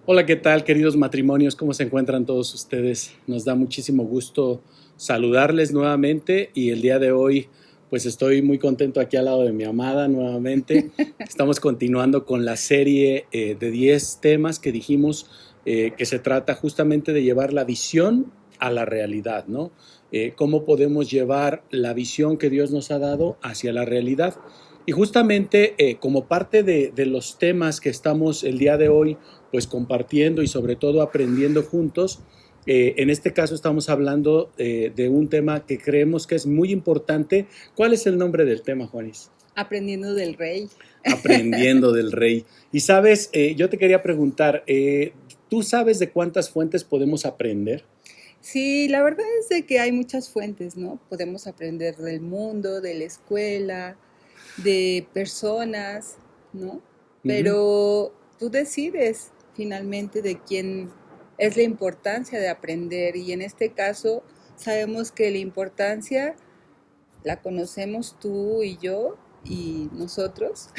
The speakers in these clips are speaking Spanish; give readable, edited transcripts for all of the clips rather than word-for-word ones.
Hola, ¿qué tal, queridos matrimonios? ¿Cómo se encuentran todos ustedes? Nos da muchísimo gusto saludarles nuevamente y el día de hoy, pues estoy muy contento aquí al lado de mi amada nuevamente. Estamos continuando con la serie de 10 temas que dijimos que se trata justamente de llevar la visión a la realidad, ¿no? Cómo podemos llevar la visión que Dios nos ha dado hacia la realidad. Y justamente como parte de los temas que estamos el día de hoy pues compartiendo y sobre todo aprendiendo juntos. En este caso estamos hablando de un tema que creemos que es muy importante. ¿Cuál es el nombre del tema, Juanis? Aprendiendo del Rey. Aprendiendo del Rey. Y sabes, yo te quería preguntar, ¿tú sabes de cuántas fuentes podemos aprender? Sí, la verdad es de que hay muchas fuentes, ¿no? Podemos aprender del mundo, de la escuela, de personas, ¿no? Ujú. Pero tú decides finalmente de quién es la importancia de aprender y en este caso sabemos que la importancia la conocemos tú y yo y nosotros.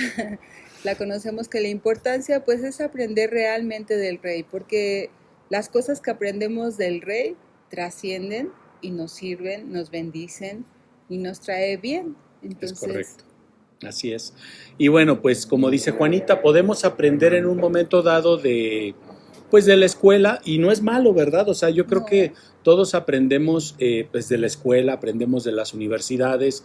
La conocemos que la importancia pues es aprender realmente del Rey, porque las cosas que aprendemos del Rey trascienden y nos sirven, nos bendicen y nos trae bien. Es Entonces, correcto. Así es. Y bueno, pues como dice Juanita, podemos aprender en un momento dado pues de la escuela y no es malo, ¿verdad? O sea, yo creo que no, todos aprendemos pues de la escuela, aprendemos de las universidades.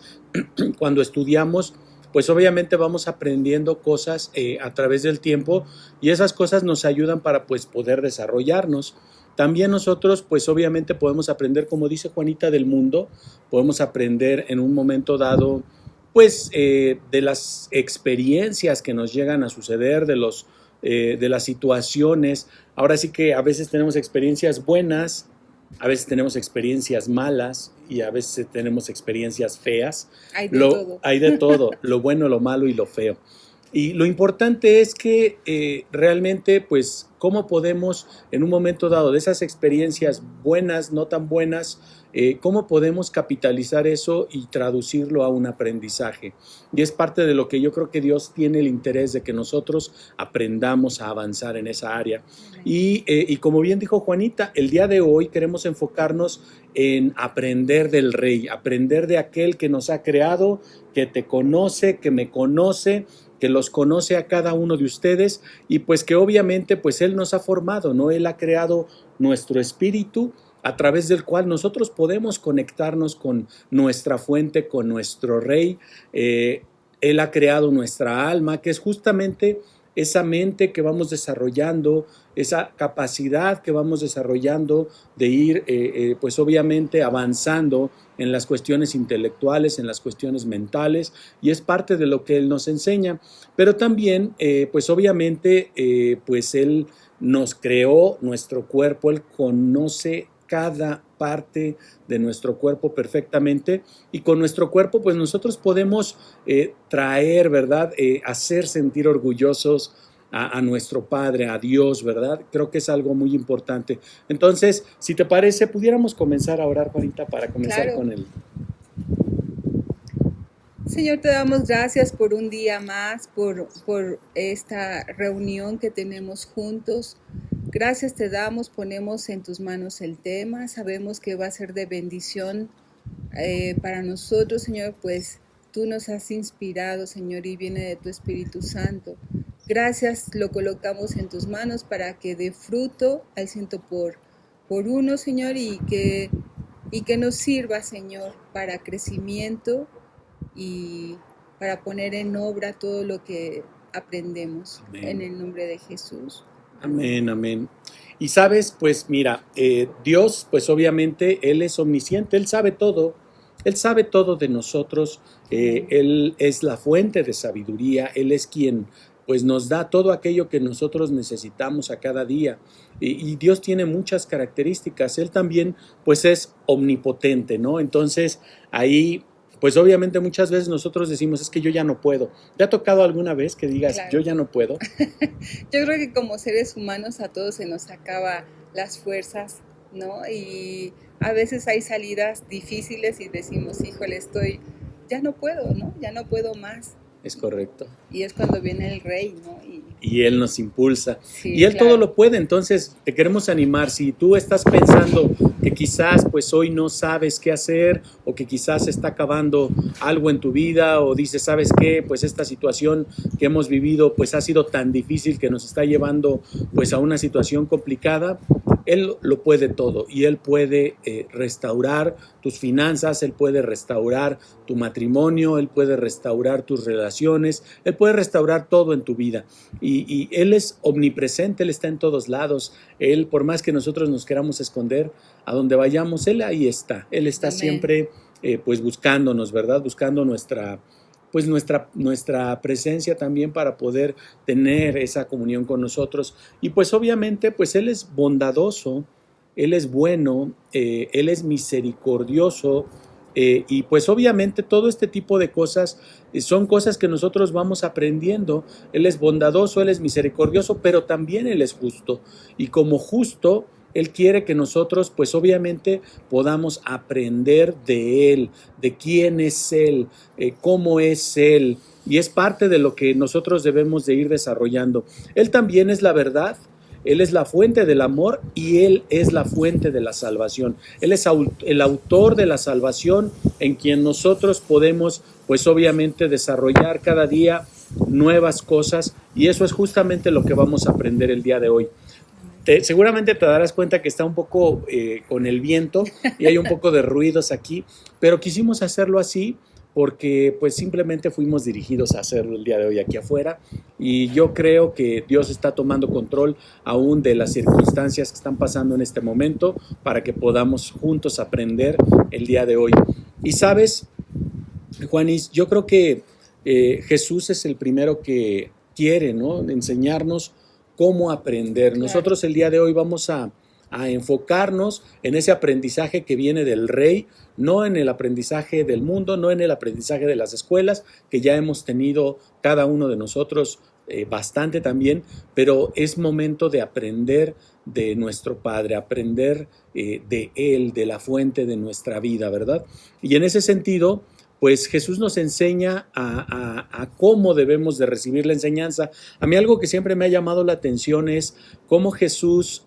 Cuando estudiamos, pues obviamente vamos aprendiendo cosas a través del tiempo y esas cosas nos ayudan para pues poder desarrollarnos. También nosotros, pues obviamente podemos aprender, como dice Juanita, del mundo, podemos aprender en un momento dado pues de las experiencias que nos llegan a suceder, de las situaciones. Ahora sí que a veces tenemos experiencias buenas, a veces tenemos experiencias malas y a veces tenemos experiencias feas. hay de todo. Hay de todo, lo bueno, lo malo y lo feo. Y lo importante es que realmente, pues, cómo podemos en un momento dado de esas experiencias buenas, no tan buenas, cómo podemos capitalizar eso y traducirlo a un aprendizaje. Y es parte de lo que yo creo que Dios tiene el interés de que nosotros aprendamos a avanzar en esa área. Y como bien dijo Juanita, el día de hoy queremos enfocarnos en aprender del Rey, aprender de aquel que nos ha creado, que te conoce, que me conoce, que los conoce a cada uno de ustedes y pues que obviamente pues Él nos ha formado, ¿no? Él ha creado nuestro espíritu a través del cual nosotros podemos conectarnos con nuestra fuente, con nuestro Rey. Él ha creado nuestra alma, que es justamente esa mente que vamos desarrollando, esa capacidad que vamos desarrollando de ir, pues obviamente avanzando en las cuestiones intelectuales, en las cuestiones mentales, y es parte de lo que Él nos enseña. Pero también, pues obviamente, pues Él nos creó nuestro cuerpo, Él conoce cada parte de nuestro cuerpo perfectamente y con nuestro cuerpo pues nosotros podemos traer, ¿verdad? Hacer sentir orgullosos a nuestro Padre, a Dios, ¿verdad? Creo que es algo muy importante. Entonces, si te parece, pudiéramos comenzar a orar, Juanita, para comenzar Claro. con el... Señor, te damos gracias por un día más, por esta reunión que tenemos juntos. Gracias te damos, ponemos en tus manos el tema. Sabemos que va a ser de bendición para nosotros, Señor, pues tú nos has inspirado, Señor, y viene de tu Espíritu Santo. Gracias, lo colocamos en tus manos para que dé fruto al ciento por uno, Señor, y que nos sirva, Señor, para crecimiento y para poner en obra todo lo que aprendemos. En Amén. el nombre de Jesús. Amén, amén. Y sabes, pues mira, Dios, pues obviamente Él es omnisciente, Él sabe todo de nosotros, Él es la fuente de sabiduría, Él es quien pues nos da todo aquello que nosotros necesitamos a cada día. Y Dios tiene muchas características, Él también pues es omnipotente, ¿no? Entonces ahí pues obviamente muchas veces nosotros decimos, es que yo ya no puedo. ¿Te ha tocado alguna vez que digas, yo Claro. ya no puedo? Yo creo que como seres humanos a todos se nos acaba las fuerzas, ¿no? Y a veces hay salidas difíciles y decimos, híjole, ya no puedo, ¿no? Ya no puedo más. Es correcto. Y es cuando viene el Rey, ¿no? y Él nos impulsa. Sí, Y Él claro. todo lo puede, entonces te queremos animar. Si tú estás pensando que quizás pues hoy no sabes qué hacer o que quizás se está acabando algo en tu vida o dices, ¿sabes qué? Pues esta situación que hemos vivido pues ha sido tan difícil que nos está llevando pues a una situación complicada. Él lo puede todo y Él puede restaurar tus finanzas, Él puede restaurar tu matrimonio, Él puede restaurar tus relaciones, Él puede restaurar todo en tu vida. Y Él es omnipresente, Él está en todos lados. Él, por más que nosotros nos queramos esconder, a donde vayamos, Él ahí está. Él está Amén. siempre pues buscándonos, ¿verdad? Buscando nuestra presencia también para poder tener esa comunión con nosotros. Y pues obviamente, pues Él es bondadoso, Él es bueno, Él es misericordioso, y pues obviamente todo este tipo de cosas son cosas que nosotros vamos aprendiendo. Él es bondadoso, Él es misericordioso, pero también Él es justo. Y como justo, Él quiere que nosotros, pues obviamente, podamos aprender de Él, de quién es Él, cómo es Él. Y es parte de lo que nosotros debemos de ir desarrollando. Él también es la verdad. Él es la fuente del amor y Él es la fuente de la salvación. Él es el autor de la salvación en quien nosotros podemos, pues obviamente, desarrollar cada día nuevas cosas y eso es justamente lo que vamos a aprender el día de hoy. Seguramente te darás cuenta que está un poco con el viento y hay un poco de ruidos aquí, pero quisimos hacerlo así porque pues simplemente fuimos dirigidos a hacerlo el día de hoy aquí afuera y yo creo que Dios está tomando control aún de las circunstancias que están pasando en este momento para que podamos juntos aprender el día de hoy. Y sabes, Juanis, yo creo que Jesús es el primero que quiere, ¿no?, enseñarnos cómo aprender. Claro. Nosotros el día de hoy vamos a enfocarnos en ese aprendizaje que viene del Rey, no en el aprendizaje del mundo, no en el aprendizaje de las escuelas, que ya hemos tenido cada uno de nosotros bastante también, pero es momento de aprender de nuestro Padre, aprender de Él, de la fuente de nuestra vida, ¿verdad? Y en ese sentido, pues Jesús nos enseña a cómo debemos de recibir la enseñanza. A mí algo que siempre me ha llamado la atención es cómo Jesús,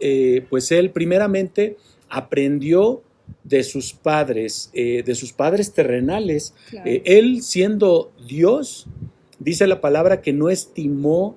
pues Él primeramente aprendió de sus padres terrenales. Claro. Él siendo Dios, dice la palabra que no estimó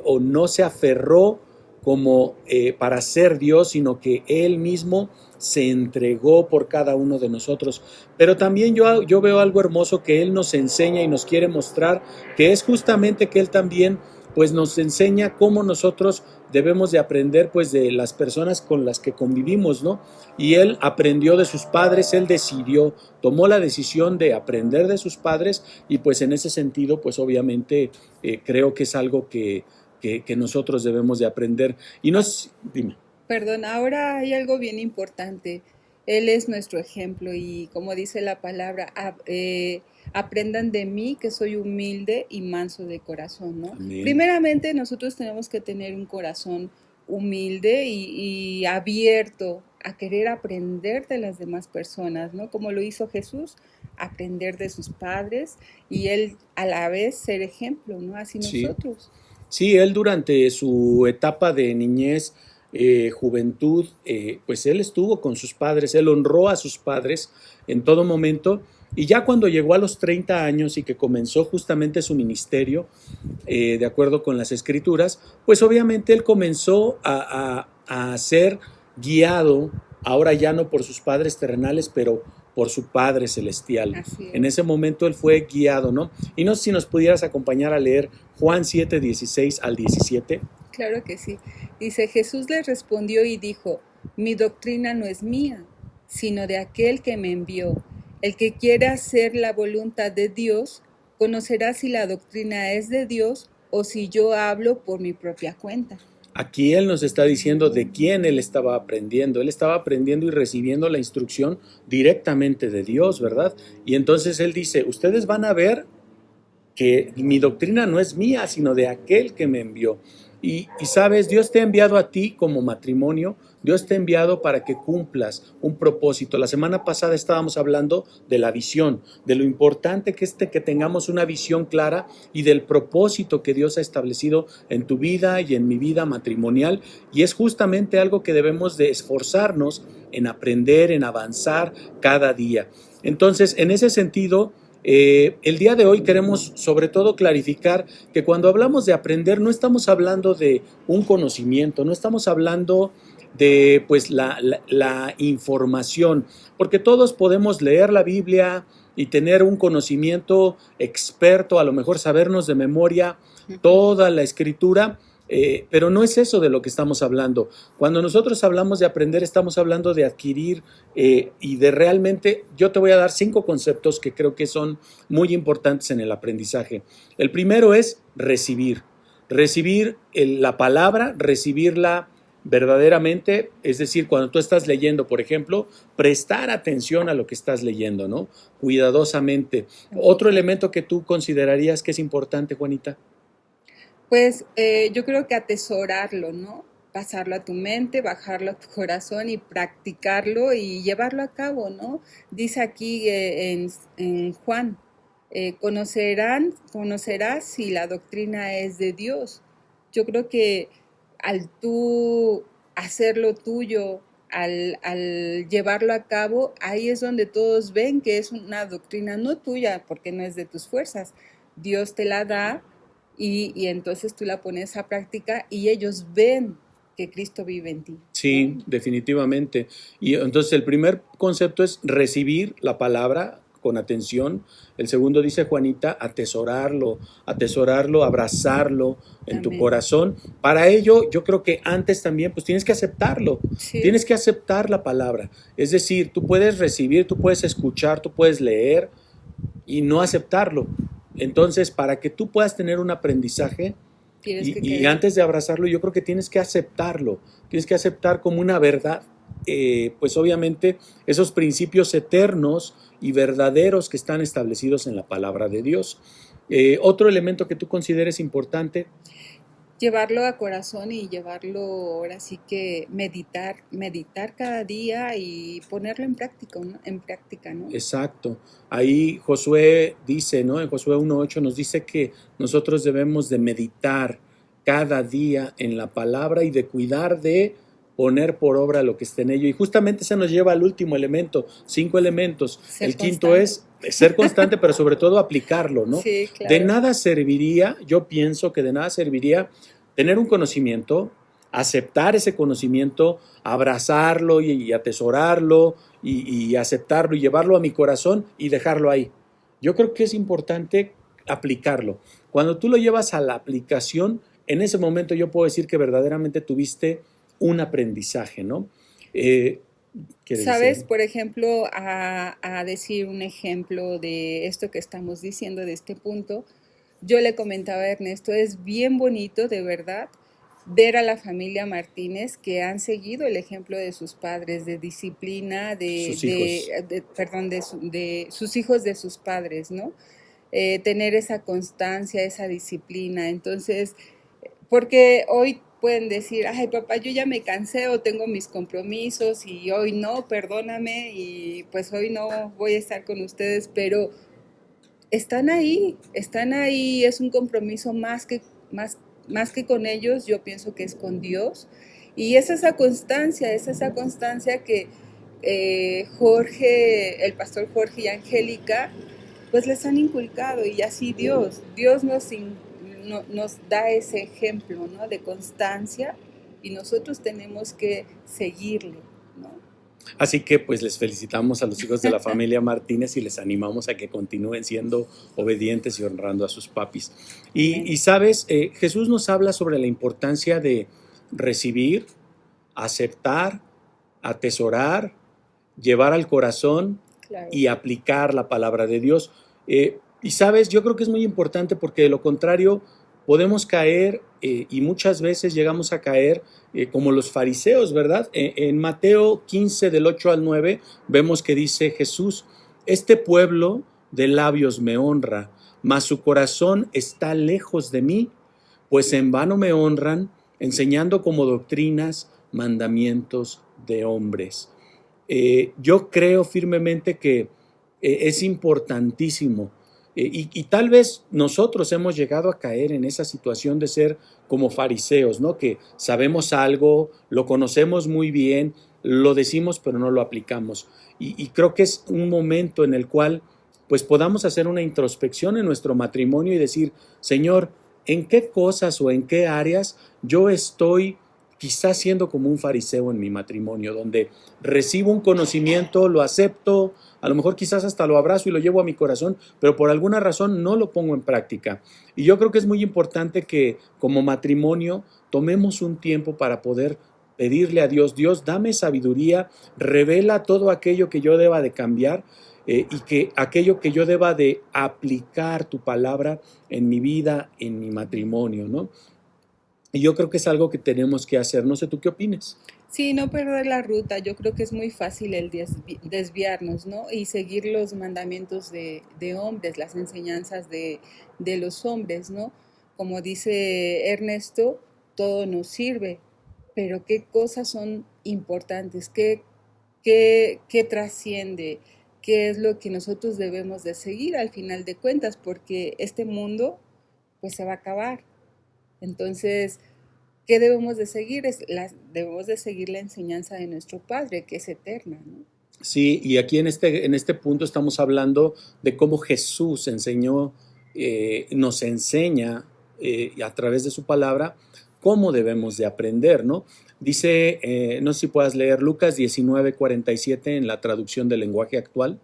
o no se aferró como para ser Dios, sino que Él mismo se entregó por cada uno de nosotros. Pero también yo veo algo hermoso que Él nos enseña y nos quiere mostrar, que es justamente que Él también pues nos enseña cómo nosotros debemos de aprender pues de las personas con las que convivimos, ¿no? Y Él aprendió de sus padres, Él decidió, tomó la decisión de aprender de sus padres y pues en ese sentido pues obviamente creo que es algo que nosotros debemos de aprender. Y nos, dime. Perdón, ahora hay algo bien importante. Él es nuestro ejemplo y como dice la palabra, aprendan de mí que soy humilde y manso de corazón, ¿no? Amén. Primeramente nosotros tenemos que tener un corazón humilde y abierto a querer aprender de las demás personas, ¿no? Como lo hizo Jesús, aprender de sus padres y Él a la vez ser ejemplo, ¿no? Así Sí. nosotros. Sí, Él durante su etapa de niñez, juventud, pues Él estuvo con sus padres, Él honró a sus padres en todo momento y ya cuando llegó a los 30 años y que comenzó justamente su ministerio, de acuerdo con las escrituras, pues obviamente Él comenzó a ser guiado, ahora ya no por sus padres terrenales, pero por su Padre Celestial. Así es. En ese momento Él fue guiado, ¿no? Y no sé si nos pudieras acompañar a leer Juan 7, 16 al 17. Claro que sí. Dice, Jesús les respondió y dijo, mi doctrina no es mía, sino de aquel que me envió. El que quiera hacer la voluntad de Dios, conocerá si la doctrina es de Dios o si yo hablo por mi propia cuenta. Aquí Él nos está diciendo de quién Él estaba aprendiendo. Él estaba aprendiendo y recibiendo la instrucción directamente de Dios, ¿verdad? Y entonces Él dice, ustedes van a ver que mi doctrina no es mía, sino de aquel que me envió. Y sabes, Dios te ha enviado a ti como matrimonio, Dios te ha enviado para que cumplas un propósito. La semana pasada estábamos hablando de la visión, de lo importante que es que tengamos una visión clara y del propósito que Dios ha establecido en tu vida y en mi vida matrimonial. Y es justamente algo que debemos de esforzarnos en aprender, en avanzar cada día. Entonces, en ese sentido, el día de hoy queremos sobre todo clarificar que cuando hablamos de aprender no estamos hablando de un conocimiento, no estamos hablando de pues la información, porque todos podemos leer la Biblia y tener un conocimiento experto, a lo mejor sabernos de memoria toda la escritura, pero no es eso de lo que estamos hablando. Cuando nosotros hablamos de aprender, estamos hablando de adquirir y de realmente, yo te voy a dar 5 conceptos que creo que son muy importantes en el aprendizaje. El primero es recibir la palabra, recibirla verdaderamente, es decir, cuando tú estás leyendo, por ejemplo, prestar atención a lo que estás leyendo, ¿no? Cuidadosamente. Otro elemento que tú considerarías que es importante, Juanita. Pues yo creo que atesorarlo, ¿no? Pasarlo a tu mente, bajarlo a tu corazón y practicarlo y llevarlo a cabo, ¿no? Dice aquí en Juan, conocerás si la doctrina es de Dios. Yo creo que al tú hacerlo tuyo, al llevarlo a cabo, ahí es donde todos ven que es una doctrina no tuya, porque no es de tus fuerzas. Dios te la da y entonces tú la pones a práctica y ellos ven que Cristo vive en ti. Sí, definitivamente. Y entonces el primer concepto es recibir la palabra con atención. El segundo, dice Juanita, atesorarlo, abrazarlo en tu corazón. Para ello, yo creo que antes también, pues tienes que aceptarlo. Sí. Tienes que aceptar la palabra. Es decir, tú puedes recibir, tú puedes escuchar, tú puedes leer y no aceptarlo. Entonces, para que tú puedas tener un aprendizaje, y antes de abrazarlo, yo creo que tienes que aceptarlo, tienes que aceptar como una verdad, pues obviamente esos principios eternos y verdaderos que están establecidos en la palabra de Dios. Otro elemento que tú consideres importante. Llevarlo a corazón y llevarlo ahora sí que meditar cada día y ponerlo en práctica, ¿no? Exacto. Ahí Josué dice, ¿no? En Josué 1:8 nos dice que nosotros debemos de meditar cada día en la palabra y de cuidar de poner por obra lo que esté en ello. Y justamente se nos lleva al último elemento, 5 elementos. El quinto es ser constante, pero sobre todo aplicarlo, ¿no? Sí, claro. De nada serviría, yo pienso que de nada serviría tener un conocimiento, aceptar ese conocimiento, abrazarlo y atesorarlo y aceptarlo y llevarlo a mi corazón y dejarlo ahí. Yo creo que es importante aplicarlo. Cuando tú lo llevas a la aplicación, en ese momento yo puedo decir que verdaderamente tuviste un aprendizaje, ¿no? ¿Sabes? Por ejemplo, a decir un ejemplo de esto que estamos diciendo, de este punto, yo le comentaba a Ernesto, es bien bonito, de verdad, ver a la familia Martínez que han seguido el ejemplo de sus padres, de disciplina, de sus hijos, de sus padres, ¿no? Tener esa constancia, esa disciplina. Entonces, porque hoy pueden decir, ay papá, yo ya me cansé o tengo mis compromisos y hoy no, perdóname y pues hoy no voy a estar con ustedes, pero están ahí, es un compromiso más que con ellos, yo pienso que es con Dios y es esa constancia que Jorge, el pastor Jorge y Angélica, pues les han inculcado y así Dios nos da ese ejemplo, ¿no? De constancia y nosotros tenemos que seguirle, ¿no? Así que pues les felicitamos a los hijos de la familia Martínez y les animamos a que continúen siendo obedientes y honrando a sus papis. Y sabes, Jesús nos habla sobre la importancia de recibir, aceptar, atesorar, llevar al corazón, claro, y aplicar la palabra de Dios. Y sabes, yo creo que es muy importante porque de lo contrario podemos caer y muchas veces llegamos a caer como los fariseos, ¿verdad? En Mateo 15 del 8 al 9 vemos que dice Jesús, este pueblo de labios me honra, mas su corazón está lejos de mí, pues en vano me honran, enseñando como doctrinas mandamientos de hombres. Yo creo firmemente que es importantísimo y tal vez nosotros hemos llegado a caer en esa situación de ser como fariseos, ¿no? Que sabemos algo, lo conocemos muy bien, lo decimos pero no lo aplicamos. Y creo que es un momento en el cual pues podamos hacer una introspección en nuestro matrimonio y decir, Señor, ¿en qué cosas o en qué áreas yo estoy quizás siendo como un fariseo en mi matrimonio, donde recibo un conocimiento, lo acepto, a lo mejor quizás hasta lo abrazo y lo llevo a mi corazón, pero por alguna razón no lo pongo en práctica? Y yo creo que es muy importante que como matrimonio tomemos un tiempo para poder pedirle a Dios, Dios, dame sabiduría, revela todo aquello que yo deba de cambiar y que aquello que yo deba de aplicar tu palabra en mi vida, en mi matrimonio, ¿no? Y yo creo que es algo que tenemos que hacer. No sé tú qué opines. Sí, no perder la ruta. Yo creo que es muy fácil el desviarnos, ¿no? Y seguir los mandamientos de hombres, las enseñanzas de los hombres, ¿no? Como dice Ernesto, todo nos sirve, pero ¿qué cosas son importantes? ¿Qué trasciende? ¿Qué es lo que nosotros debemos de seguir al final de cuentas? Porque este mundo, pues se va a acabar. Entonces, ¿qué debemos de seguir? Debemos de seguir la enseñanza de nuestro Padre, que es eterna, ¿no? Sí, y aquí en este punto estamos hablando de cómo Jesús enseñó, nos enseña a través de su palabra cómo debemos de aprender, ¿no? Dice, no sé si puedas leer Lucas 19:47 en la traducción del lenguaje actual.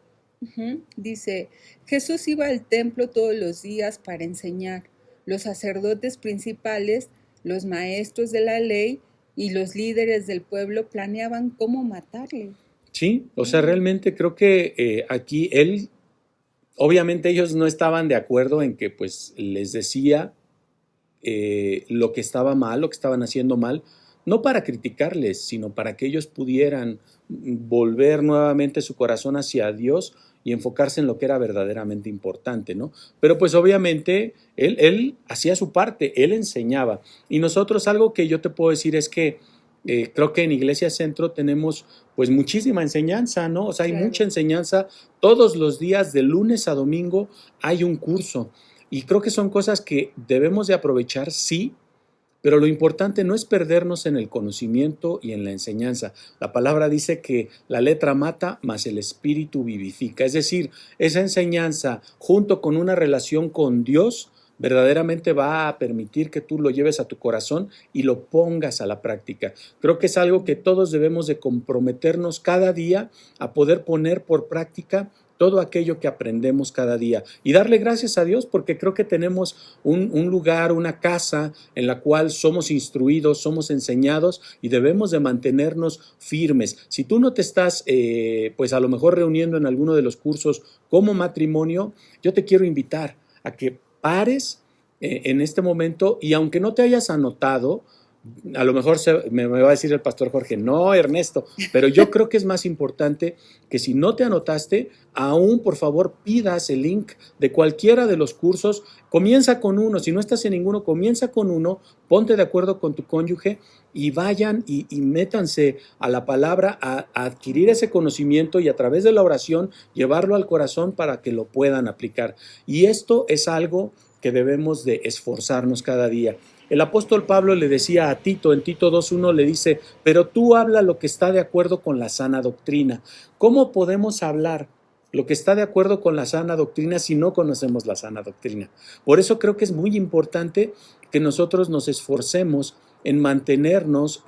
Dice, Jesús iba al templo todos los días para enseñar. Los sacerdotes principales, los maestros de la ley y los líderes del pueblo planeaban cómo matarle. Sí, o sea, realmente creo que aquí él, obviamente ellos no estaban de acuerdo en que pues les decía lo que estaba mal, lo que estaban haciendo mal, no para criticarles, sino para que ellos pudieran volver nuevamente su corazón hacia Dios y enfocarse en lo que era verdaderamente importante, ¿no? Pero pues obviamente él hacía su parte, él enseñaba. Y nosotros algo que yo te puedo decir es que creo que en Iglesia Centro tenemos pues muchísima enseñanza, ¿no? O sea, hay Claro. mucha enseñanza. Todos los días, de lunes a domingo, hay un curso. Y creo que son cosas que debemos de aprovechar, sí, pero lo importante no es perdernos en el conocimiento y en la enseñanza. La palabra dice que la letra mata, mas el espíritu vivifica. Es decir, esa enseñanza junto con una relación con Dios verdaderamente va a permitir que tú lo lleves a tu corazón y lo pongas a la práctica. Creo que es algo que todos debemos de comprometernos cada día a poder poner por práctica todo aquello que aprendemos cada día y darle gracias a Dios porque creo que tenemos un lugar, una casa en la cual somos instruidos, somos enseñados y debemos de mantenernos firmes. Si tú no te estás pues a lo mejor reuniendo en alguno de los cursos como matrimonio, yo te quiero invitar a que pares en este momento y aunque no te hayas anotado, a lo mejor me va a decir el pastor Jorge, no, Ernesto, pero yo creo que es más importante que si no te anotaste, aún por favor pidas el link de cualquiera de los cursos, comienza con uno, si no estás en ninguno, comienza con uno, ponte de acuerdo con tu cónyuge y vayan y métanse a la palabra a adquirir ese conocimiento y a través de la oración llevarlo al corazón para que lo puedan aplicar. Y esto es algo que debemos de esforzarnos cada día. El apóstol Pablo le decía a Tito, en Tito 2:1 le dice, pero tú habla lo que está de acuerdo con la sana doctrina. ¿Cómo podemos hablar lo que está de acuerdo con la sana doctrina si no conocemos la sana doctrina? Por eso creo que es muy importante que nosotros nos esforcemos en mantenernos,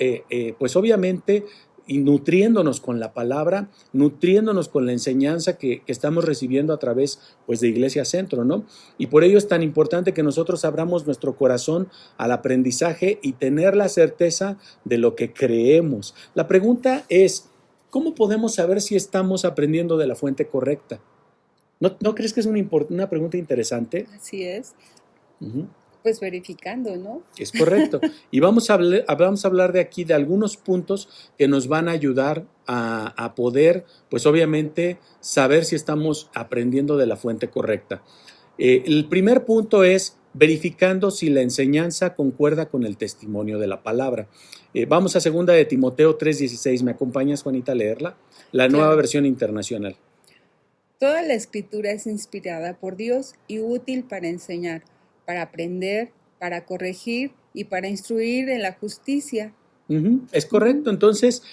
pues obviamente, y nutriéndonos con la palabra, nutriéndonos con la enseñanza que estamos recibiendo a través pues, de Iglesia Centro, ¿no? Y por ello es tan importante que nosotros abramos nuestro corazón al aprendizaje y tener la certeza de lo que creemos. La pregunta es, ¿cómo podemos saber si estamos aprendiendo de la fuente correcta? ¿No crees que es una pregunta interesante? Así es. Uh-huh. Pues verificando, ¿no? Es correcto. Y vamos a hablar de aquí de algunos puntos que nos van a ayudar a poder, pues obviamente, saber si estamos aprendiendo de la fuente correcta. El primer punto es verificando si la enseñanza concuerda con el testimonio de la palabra. Vamos a 2 de Timoteo 3:16. ¿Me acompañas, Juanita, a leerla? La nueva Claro. versión internacional. Toda la escritura es inspirada por Dios y útil para enseñar, para aprender, para corregir y para instruir en la justicia. Es correcto. Entonces,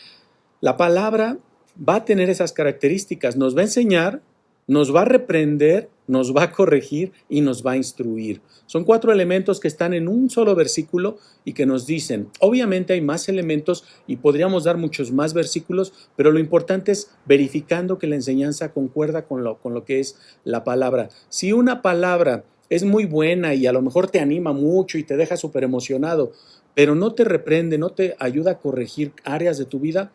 la palabra va a tener esas características. Nos va a enseñar, nos va a reprender, nos va a corregir y nos va a instruir. Son 4 elementos que están en un solo versículo y que nos dicen, obviamente hay más elementos y podríamos dar muchos más versículos, pero lo importante es verificando que la enseñanza concuerda con lo que es la palabra. Si una palabra es muy buena y a lo mejor te anima mucho y te deja súper emocionado, pero no te reprende, no te ayuda a corregir áreas de tu vida,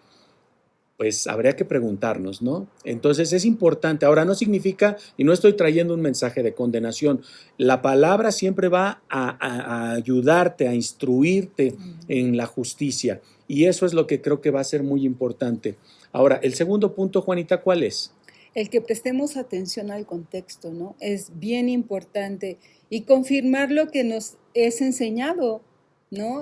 pues habría que preguntarnos, ¿no? Entonces es importante. Ahora no significa, y no estoy trayendo un mensaje de condenación, la palabra siempre va a ayudarte, a instruirte en la justicia. Y eso es lo que creo que va a ser muy importante. Ahora, el segundo punto, Juanita, ¿cuál es? El que prestemos atención al contexto, ¿no? Es bien importante y confirmar lo que nos es enseñado, ¿no?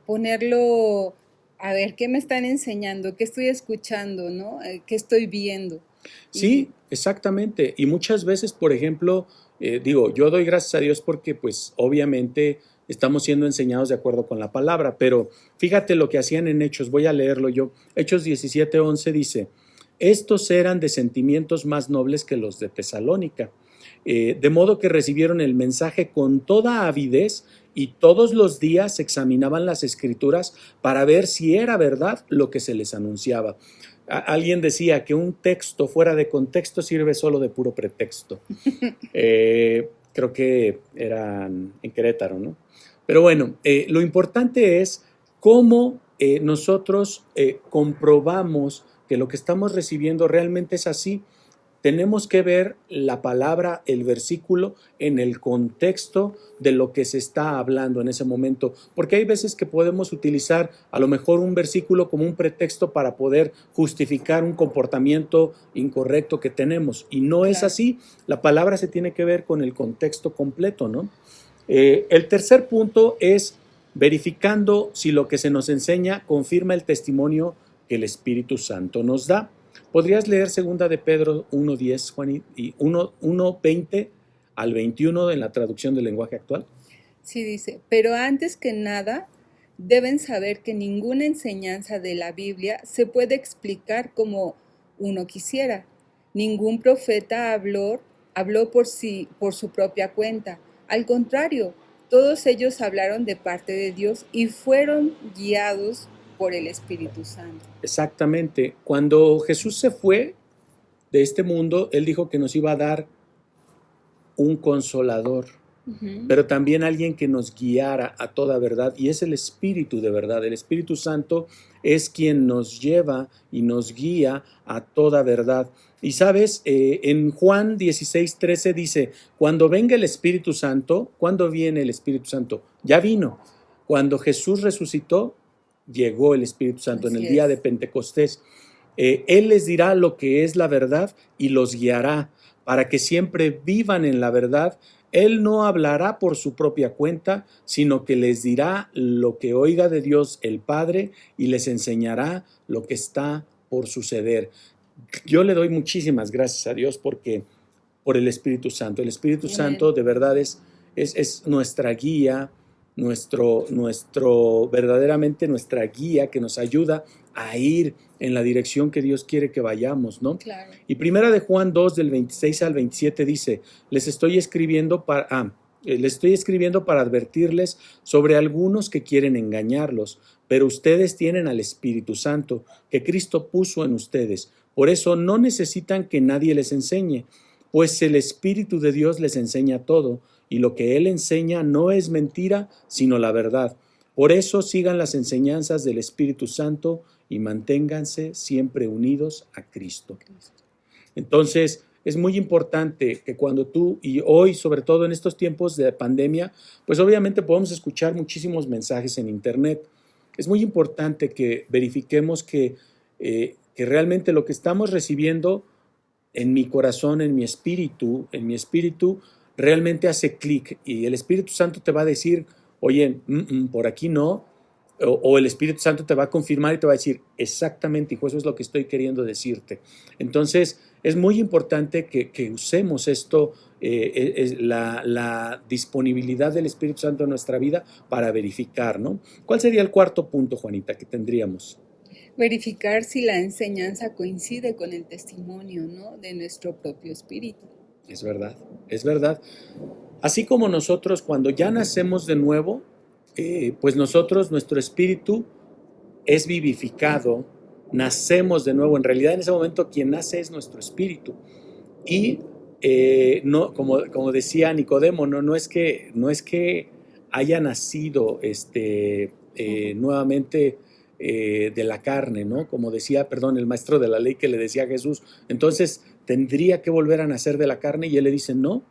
Ponerlo, a ver, ¿qué me están enseñando? ¿Qué estoy escuchando? ¿No? ¿Qué estoy viendo? Sí, exactamente. Y muchas veces, por ejemplo, yo doy gracias a Dios porque pues obviamente estamos siendo enseñados de acuerdo con la palabra, pero fíjate lo que hacían en Hechos, voy a leerlo yo. Hechos 17:11 dice, estos eran de sentimientos más nobles que los de Tesalónica, de modo que recibieron el mensaje con toda avidez y todos los días examinaban las escrituras para ver si era verdad lo que se les anunciaba. Alguien decía que un texto fuera de contexto sirve solo de puro pretexto. Creo que eran en Querétaro, ¿no? Pero bueno, lo importante es cómo nosotros comprobamos que lo que estamos recibiendo realmente es así. Tenemos que ver la palabra, el versículo, en el contexto de lo que se está hablando en ese momento, porque hay veces que podemos utilizar a lo mejor un versículo como un pretexto para poder justificar un comportamiento incorrecto que tenemos, y no es así. La palabra se tiene que ver con el contexto completo, ¿no? El tercer punto es verificando si lo que se nos enseña confirma el testimonio que el Espíritu Santo nos da. ¿Podrías leer 2 de Pedro 1:10, Juan, y 1:20 al 21 en la traducción del lenguaje actual? Sí, dice, pero antes que nada, deben saber que ninguna enseñanza de la Biblia se puede explicar como uno quisiera. Ningún profeta habló por su propia cuenta. Al contrario, todos ellos hablaron de parte de Dios y fueron guiados por el Espíritu Santo. Exactamente. Cuando Jesús se fue de este mundo, Él dijo que nos iba a dar un consolador, pero también alguien que nos guiara a toda verdad, y es el Espíritu de verdad. El Espíritu Santo es quien nos lleva y nos guía a toda verdad. Y sabes, en Juan 16:13 dice, cuando venga el Espíritu Santo, ¿cuándo viene el Espíritu Santo? Ya vino. Cuando Jesús resucitó, llegó el Espíritu Santo en el día de Pentecostés. Él les dirá lo que es la verdad y los guiará para que siempre vivan en la verdad. Él no hablará por su propia cuenta, sino que les dirá lo que oiga de Dios el Padre y les enseñará lo que está por suceder. Yo le doy muchísimas gracias a Dios por el Espíritu Santo. El Espíritu Santo de verdad es nuestra guía, verdaderamente nuestra guía que nos ayuda a ir en la dirección que Dios quiere que vayamos, ¿no? Claro. Y primera de Juan 2, del 26 al 27 dice, les estoy escribiendo para advertirles sobre algunos que quieren engañarlos, pero ustedes tienen al Espíritu Santo que Cristo puso en ustedes. Por eso no necesitan que nadie les enseñe, pues el Espíritu de Dios les enseña todo, y lo que Él enseña no es mentira, sino la verdad. Por eso sigan las enseñanzas del Espíritu Santo y manténganse siempre unidos a Cristo. Entonces, es muy importante que cuando tú, y hoy, sobre todo en estos tiempos de pandemia, pues obviamente podemos escuchar muchísimos mensajes en internet. Es muy importante que verifiquemos que realmente lo que estamos recibiendo en mi corazón, en mi espíritu, realmente hace clic y el Espíritu Santo te va a decir, oye, por aquí no, o el Espíritu Santo te va a confirmar y te va a decir, exactamente, hijo, eso es lo que estoy queriendo decirte. Entonces, es muy importante que usemos esto, la disponibilidad del Espíritu Santo en nuestra vida para verificar, ¿no? ¿Cuál sería el cuarto punto, Juanita, que tendríamos? Verificar si la enseñanza coincide con el testimonio, ¿no?, de nuestro propio espíritu. Es verdad, es verdad. Así como nosotros cuando ya nacemos de nuevo, pues nosotros, nuestro espíritu es vivificado, nacemos de nuevo. En realidad en ese momento quien nace es nuestro espíritu. Y no, como decía Nicodemo, no es que haya nacido nuevamente de la carne, ¿no? Como decía, perdón, el maestro de la ley que le decía a Jesús, entonces tendría que volver a nacer de la carne, y él le dice, no,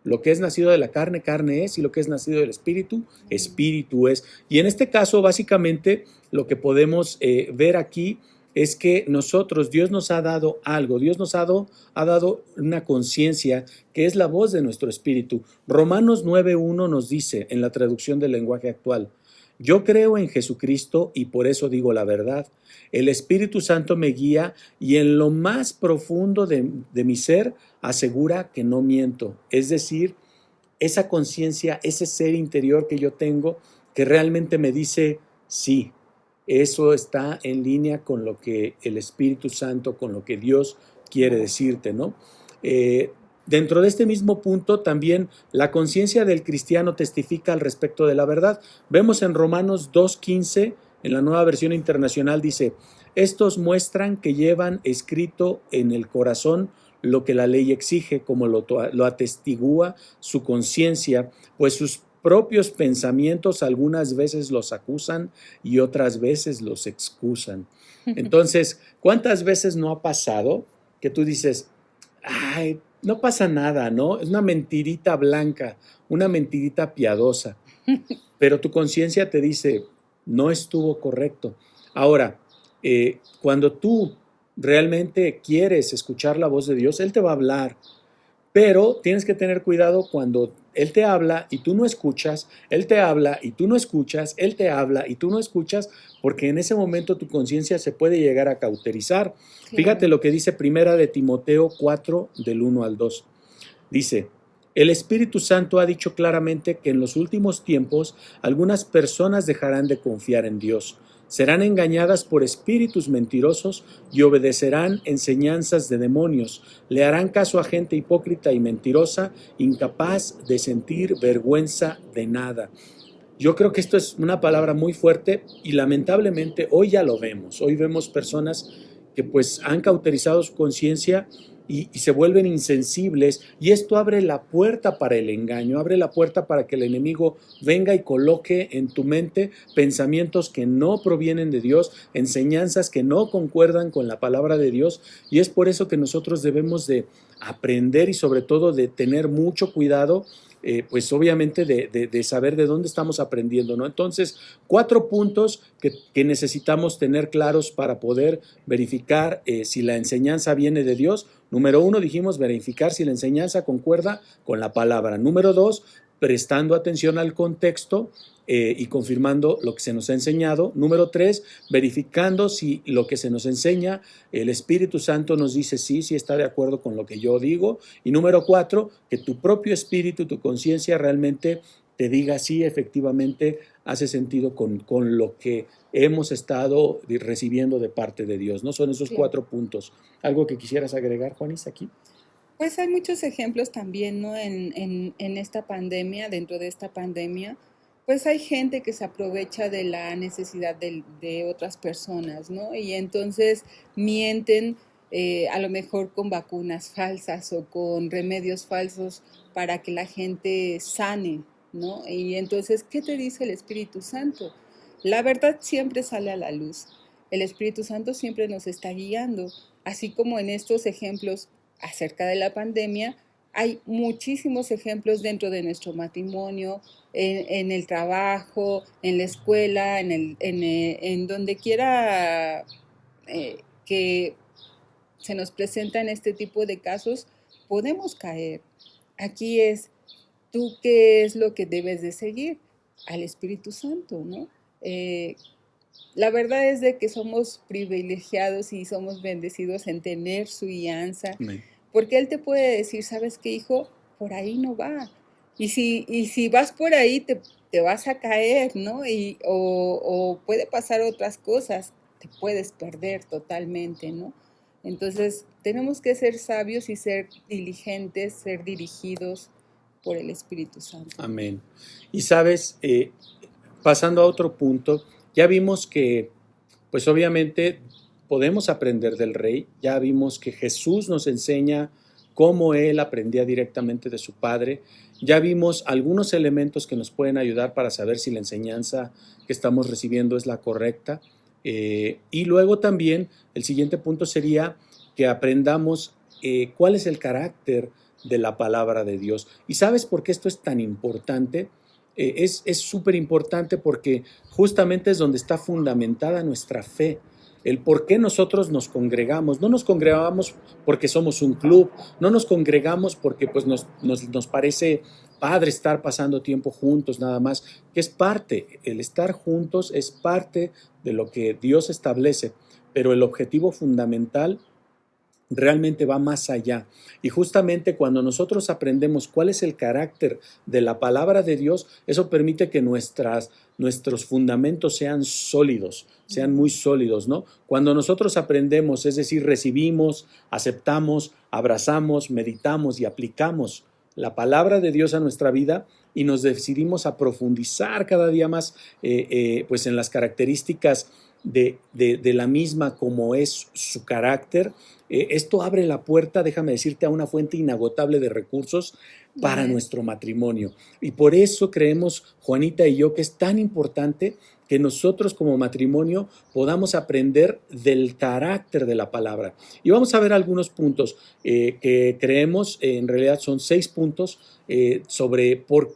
lo que es nacido de la carne, carne es, y lo que es nacido del espíritu, espíritu es. Y en este caso, básicamente, lo que podemos ver aquí es que nosotros, Dios nos ha dado algo, Dios nos ha dado una conciencia que es la voz de nuestro espíritu. Romanos 9:1 nos dice, en la traducción del lenguaje actual, yo creo en Jesucristo y por eso digo la verdad. El Espíritu Santo me guía y en lo más profundo de mi ser asegura que no miento. Es decir, esa conciencia, ese ser interior que yo tengo, que realmente me dice, sí, eso está en línea con lo que el Espíritu Santo, con lo que Dios quiere decirte, ¿no? Dentro de este mismo punto, también la conciencia del cristiano testifica al respecto de la verdad. Vemos en Romanos 2:15, en la Nueva Versión Internacional, dice, estos muestran que llevan escrito en el corazón lo que la ley exige, como lo atestigua su conciencia, pues sus propios pensamientos algunas veces los acusan y otras veces los excusan. Entonces, ¿cuántas veces no ha pasado que tú dices, ay, no pasa nada, ¿no? Es una mentirita blanca, una mentirita piadosa, pero tu conciencia te dice, no estuvo correcto. Ahora, cuando tú realmente quieres escuchar la voz de Dios, Él te va a hablar, pero tienes que tener cuidado cuando Él te habla y tú no escuchas, Él te habla y tú no escuchas, Él te habla y tú no escuchas, porque en ese momento tu conciencia se puede llegar a cauterizar. Fíjate Claro. lo que dice Primera de Timoteo 4, del 1 al 2. Dice, el Espíritu Santo ha dicho claramente que en los últimos tiempos algunas personas dejarán de confiar en Dios. Serán engañadas por espíritus mentirosos y obedecerán enseñanzas de demonios. Le harán caso a gente hipócrita y mentirosa, incapaz de sentir vergüenza de nada. Yo creo que esto es una palabra muy fuerte y lamentablemente hoy ya lo vemos. Hoy vemos personas que pues han cauterizado su conciencia y se vuelven insensibles, y esto abre la puerta para el engaño, abre la puerta para que el enemigo venga y coloque en tu mente pensamientos que no provienen de Dios, enseñanzas que no concuerdan con la palabra de Dios, y es por eso que nosotros debemos de aprender y sobre todo de tener mucho cuidado, pues obviamente de saber de dónde estamos aprendiendo, ¿no? Entonces, 4 puntos que necesitamos tener claros para poder verificar si la enseñanza viene de Dios. Número 1, dijimos, verificar si la enseñanza concuerda con la palabra. Número 2, prestando atención al contexto y confirmando lo que se nos ha enseñado. Número 3, verificando si lo que se nos enseña, el Espíritu Santo nos dice sí está de acuerdo con lo que yo digo. Y número 4, que tu propio espíritu, tu conciencia realmente te diga sí, efectivamente hace sentido con lo que hemos estado recibiendo de parte de Dios, ¿no? Son esos Claro. 4 puntos. ¿Algo que quisieras agregar, Juanis, aquí? Pues hay muchos ejemplos también, ¿no? En esta pandemia, dentro de esta pandemia, pues hay gente que se aprovecha de la necesidad de otras personas, ¿no? Y entonces mienten, a lo mejor con vacunas falsas o con remedios falsos para que la gente sane, ¿no? Y entonces, ¿qué te dice el Espíritu Santo? La verdad siempre sale a la luz. El Espíritu Santo siempre nos está guiando, así como en estos ejemplos acerca de la pandemia, hay muchísimos ejemplos dentro de nuestro matrimonio, en el trabajo, en la escuela, en donde quiera que se nos presentan este tipo de casos, podemos caer. Aquí es ¿tú qué es lo que debes de seguir? Al Espíritu Santo, ¿no? La verdad es de que somos privilegiados y somos bendecidos en tener su guianza, Amén. porque Él te puede decir, ¿sabes qué, hijo? Por ahí no va. Y si vas por ahí, te vas a caer, ¿no? O puede pasar otras cosas, te puedes perder totalmente, ¿no? Entonces, tenemos que ser sabios y ser diligentes, ser dirigidos por el Espíritu Santo. Amén. Y sabes, pasando a otro punto, ya vimos que, pues obviamente podemos aprender del Rey, ya vimos que Jesús nos enseña cómo Él aprendía directamente de su Padre, ya vimos algunos elementos que nos pueden ayudar para saber si la enseñanza que estamos recibiendo es la correcta, y luego también el siguiente punto sería que aprendamos cuál es el carácter de la palabra de Dios. ¿Y sabes por qué esto es tan importante? Es súper importante porque justamente es donde está fundamentada nuestra fe, el por qué nosotros nos congregamos. No nos congregamos porque somos un club, no nos congregamos porque pues, nos parece padre estar pasando tiempo juntos nada más, que es parte, el estar juntos es parte de lo que Dios establece, pero el objetivo fundamental realmente va más allá. Y justamente cuando nosotros aprendemos cuál es el carácter de la palabra de Dios, eso permite que nuestros fundamentos sean sólidos, sean muy sólidos, ¿no? Cuando nosotros aprendemos, es decir, recibimos, aceptamos, abrazamos, meditamos y aplicamos la palabra de Dios a nuestra vida y nos decidimos a profundizar cada día más pues en las características de la misma como es su carácter, esto abre la puerta, déjame decirte, a una fuente inagotable de recursos para nuestro matrimonio. Y por eso creemos, Juanita y yo, que es tan importante que nosotros como matrimonio podamos aprender del carácter de la palabra. Y vamos a ver algunos puntos que creemos, en realidad son 6 puntos, sobre por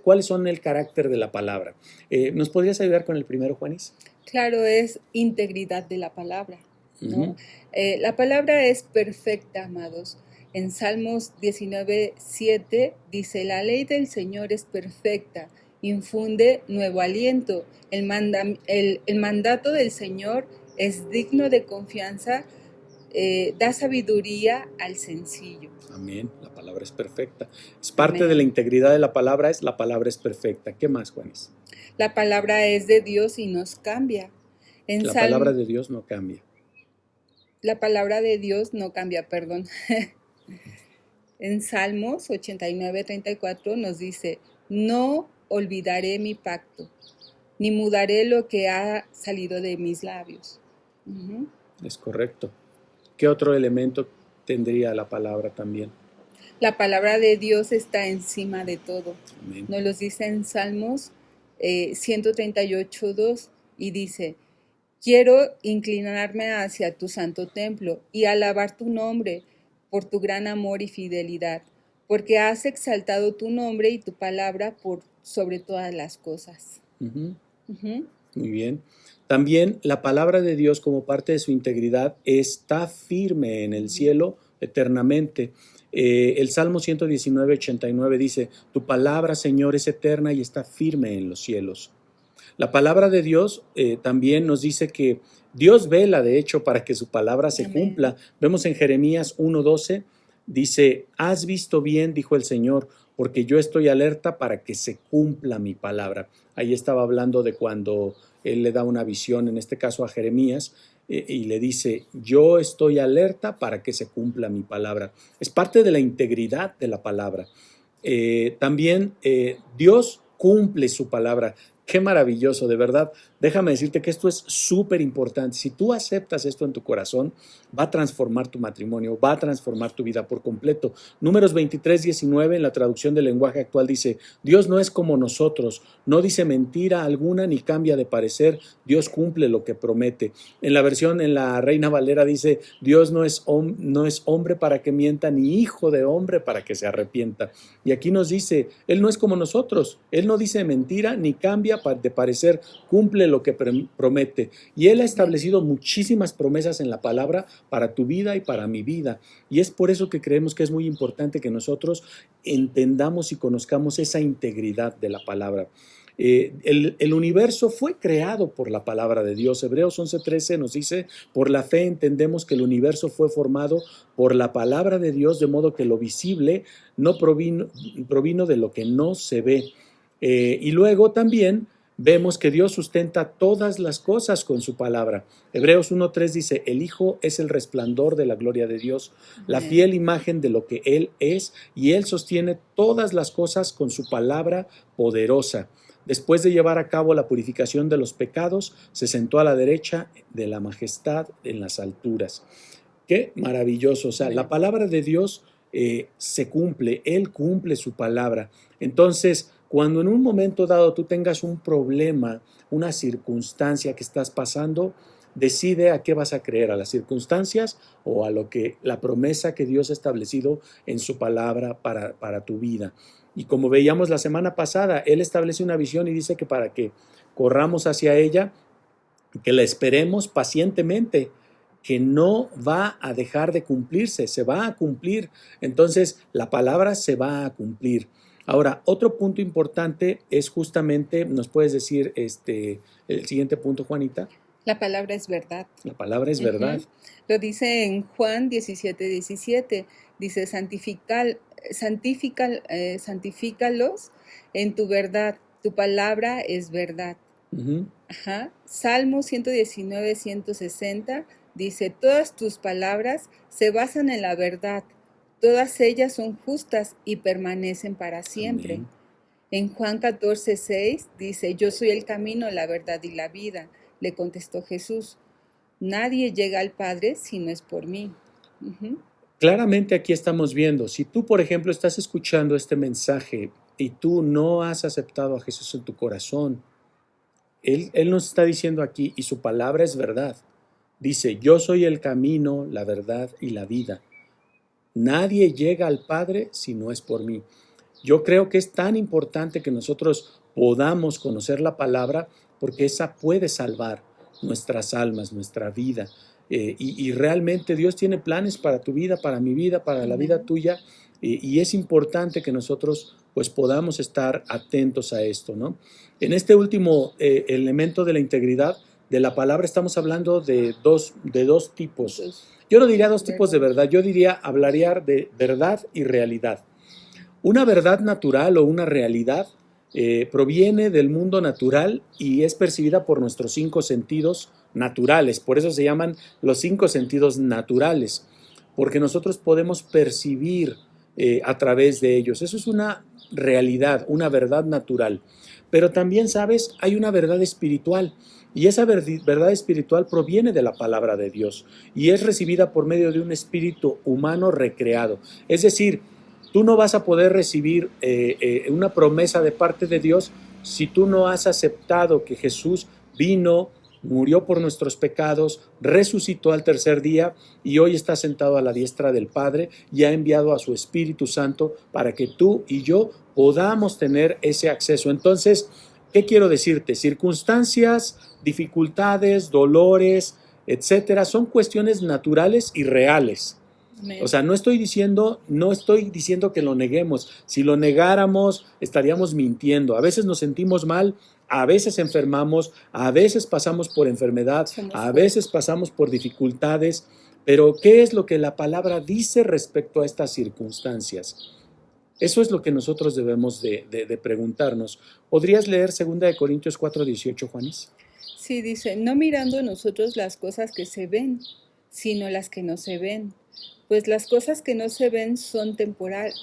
cuáles son el carácter de la palabra. ¿Nos podrías ayudar con el primero, Juanis? Claro, es integridad de la palabra, ¿no? La palabra es perfecta, amados. En Salmos 19:7 dice, la ley del Señor es perfecta, infunde nuevo aliento. El mandato del Señor es digno de confianza, da sabiduría al sencillo. Amén, la palabra es perfecta. Es parte de la integridad de la palabra, la palabra es perfecta. ¿Qué más, Juanis? La palabra es de Dios y nos cambia. La palabra de Dios no cambia. La palabra de Dios no cambia, perdón. En Salmos 89:34 nos dice, no olvidaré mi pacto, ni mudaré lo que ha salido de mis labios. Es correcto. ¿Qué otro elemento tendría la palabra también? La palabra de Dios está encima de todo. Amén. Nos lo dice en Salmos 138:2 y dice, quiero inclinarme hacia tu santo templo y alabar tu nombre por tu gran amor y fidelidad, porque has exaltado tu nombre y tu palabra por sobre todas las cosas. Muy bien. También la palabra de Dios, como parte de su integridad, está firme en el cielo eternamente. El Salmo 119:89 dice, tu palabra, Señor, es eterna y está firme en los cielos. La palabra de Dios también nos dice que Dios vela, de hecho, para que su palabra se cumpla. Vemos en Jeremías 1:12, dice, has visto bien, dijo el Señor, porque yo estoy alerta para que se cumpla mi palabra. Ahí estaba hablando de cuando él le da una visión, en este caso a Jeremías, y le dice, yo estoy alerta para que se cumpla mi palabra. Es parte de la integridad de la palabra. También Dios cumple su palabra. Qué maravilloso, de verdad. Déjame decirte que esto es súper importante. Si tú aceptas esto en tu corazón, va a transformar tu matrimonio, va a transformar tu vida por completo. Números 23:19 en la traducción del lenguaje actual dice, Dios no es como nosotros, no dice mentira alguna ni cambia de parecer, Dios cumple lo que promete. En la Reina Valera dice, Dios no es hombre para que mienta, ni hijo de hombre para que se arrepienta. Y aquí nos dice, Él no es como nosotros, Él no dice mentira ni cambia de parecer cumple lo que promete. Y Él ha establecido muchísimas promesas en la palabra para tu vida y para mi vida. Y es por eso que creemos que es muy importante que nosotros entendamos y conozcamos esa integridad de la palabra. El universo fue creado por la palabra de Dios. Hebreos 11:13 nos dice, por la fe entendemos que el universo fue formado por la palabra de Dios, de modo que lo visible no provino de lo que no se ve. Y luego también vemos que Dios sustenta todas las cosas con su palabra. Hebreos 1:3 dice, el Hijo es el resplandor de la gloria de Dios, la fiel imagen de lo que Él es, y Él sostiene todas las cosas con su palabra poderosa. Después de llevar a cabo la purificación de los pecados, se sentó a la derecha de la majestad en las alturas. Qué maravilloso. O sea, la palabra de Dios se cumple, Él cumple su palabra. Entonces, cuando en un momento dado tú tengas un problema, una circunstancia que estás pasando, decide a qué vas a creer, a las circunstancias o a lo que la promesa que Dios ha establecido en su palabra para tu vida. Y como veíamos la semana pasada, Él establece una visión y dice que para que corramos hacia ella, que la esperemos pacientemente, que no va a dejar de cumplirse, se va a cumplir. Entonces, la palabra se va a cumplir. Ahora, otro punto importante es justamente, ¿nos puedes decir el siguiente punto, Juanita? La palabra es verdad. La palabra es verdad. Lo dice en Juan 17:17. Dice, santifícalos en tu verdad. Tu palabra es verdad. Salmo 119:160 dice, todas tus palabras se basan en la verdad. Todas ellas son justas y permanecen para siempre. Amén. En Juan 14:6 dice, yo soy el camino, la verdad y la vida. Le contestó Jesús, nadie llega al Padre si no es por mí. Claramente aquí estamos viendo, si tú, por ejemplo, estás escuchando este mensaje y tú no has aceptado a Jesús en tu corazón, Él nos está diciendo aquí, y su palabra es verdad. Dice, yo soy el camino, la verdad y la vida. Nadie llega al Padre si no es por mí. Yo creo que es tan importante que nosotros podamos conocer la palabra porque esa puede salvar nuestras almas, nuestra vida. Y realmente Dios tiene planes para tu vida, para mi vida, para la vida tuya. Y es importante que nosotros pues podamos estar atentos a esto, ¿no? En este último elemento de la integridad de la palabra estamos hablando de dos tipos. Yo no diría dos tipos de verdad, yo hablaría de verdad y realidad. Una verdad natural o una realidad proviene del mundo natural y es percibida por nuestros 5 sentidos naturales. Por eso se llaman los 5 sentidos naturales, porque nosotros podemos percibir a través de ellos. Eso es una realidad, una verdad natural. Pero también, ¿sabes? Hay una verdad espiritual. Y esa verdad espiritual proviene de la palabra de Dios y es recibida por medio de un espíritu humano recreado. Es decir, tú no vas a poder recibir una promesa de parte de Dios si tú no has aceptado que Jesús vino, murió por nuestros pecados, resucitó al tercer día y hoy está sentado a la diestra del Padre y ha enviado a su Espíritu Santo para que tú y yo podamos tener ese acceso. Entonces, ¿qué quiero decirte? Circunstancias, dificultades, dolores, etcétera, son cuestiones naturales y reales. Amén. O sea, no estoy diciendo que lo neguemos. Si lo negáramos, estaríamos mintiendo. A veces nos sentimos mal, a veces enfermamos, a veces pasamos por enfermedad, a veces pasamos por dificultades. Pero, ¿qué es lo que la palabra dice respecto a estas circunstancias? Eso es lo que nosotros debemos de preguntarnos. ¿Podrías leer 2 Corintios 4:18, Juanis? Sí, dice, no mirando nosotros las cosas que se ven, sino las que no se ven. Pues las cosas que no se ven son temporales,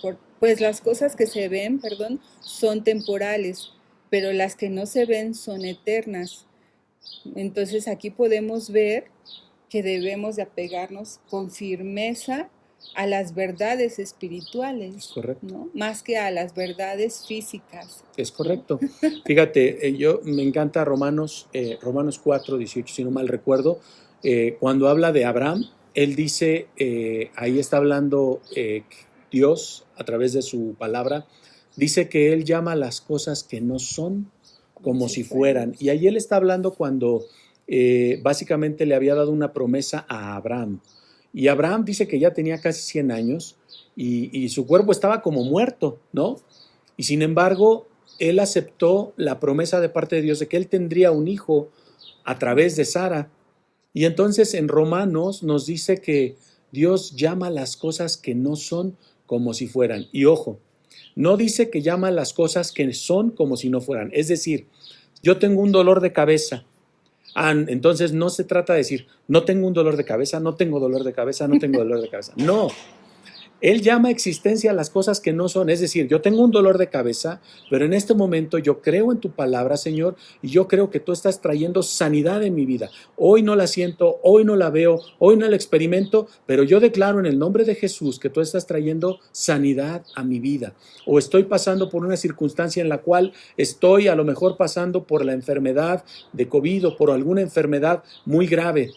son temporales, pero las que no se ven son eternas. Entonces aquí podemos ver que debemos de apegarnos con firmeza a las verdades espirituales, correcto, ¿no? Más que a las verdades físicas. Es correcto. Fíjate, yo me encanta Romanos 4:18, si no mal recuerdo, cuando habla de Abraham, él dice, ahí está hablando Dios a través de su palabra, dice que él llama las cosas que no son como si fueran. Y ahí él está hablando cuando básicamente le había dado una promesa a Abraham. Y Abraham dice que ya tenía casi 100 años y su cuerpo estaba como muerto, ¿no? Y sin embargo, él aceptó la promesa de parte de Dios de que él tendría un hijo a través de Sara. Y entonces en Romanos nos dice que Dios llama las cosas que no son como si fueran. Y ojo, no dice que llama las cosas que son como si no fueran. Es decir, yo tengo un dolor de cabeza. Entonces no se trata de decir, no tengo un dolor de cabeza, no tengo dolor de cabeza, no tengo dolor de cabeza. No. Él llama existencia a las cosas que no son, es decir, yo tengo un dolor de cabeza, pero en este momento yo creo en tu palabra, Señor, y yo creo que tú estás trayendo sanidad en mi vida. Hoy no la siento, hoy no la veo, hoy no la experimento, pero yo declaro en el nombre de Jesús que tú estás trayendo sanidad a mi vida. O estoy pasando por una circunstancia en la cual estoy a lo mejor pasando por la enfermedad de COVID o por alguna enfermedad muy grave.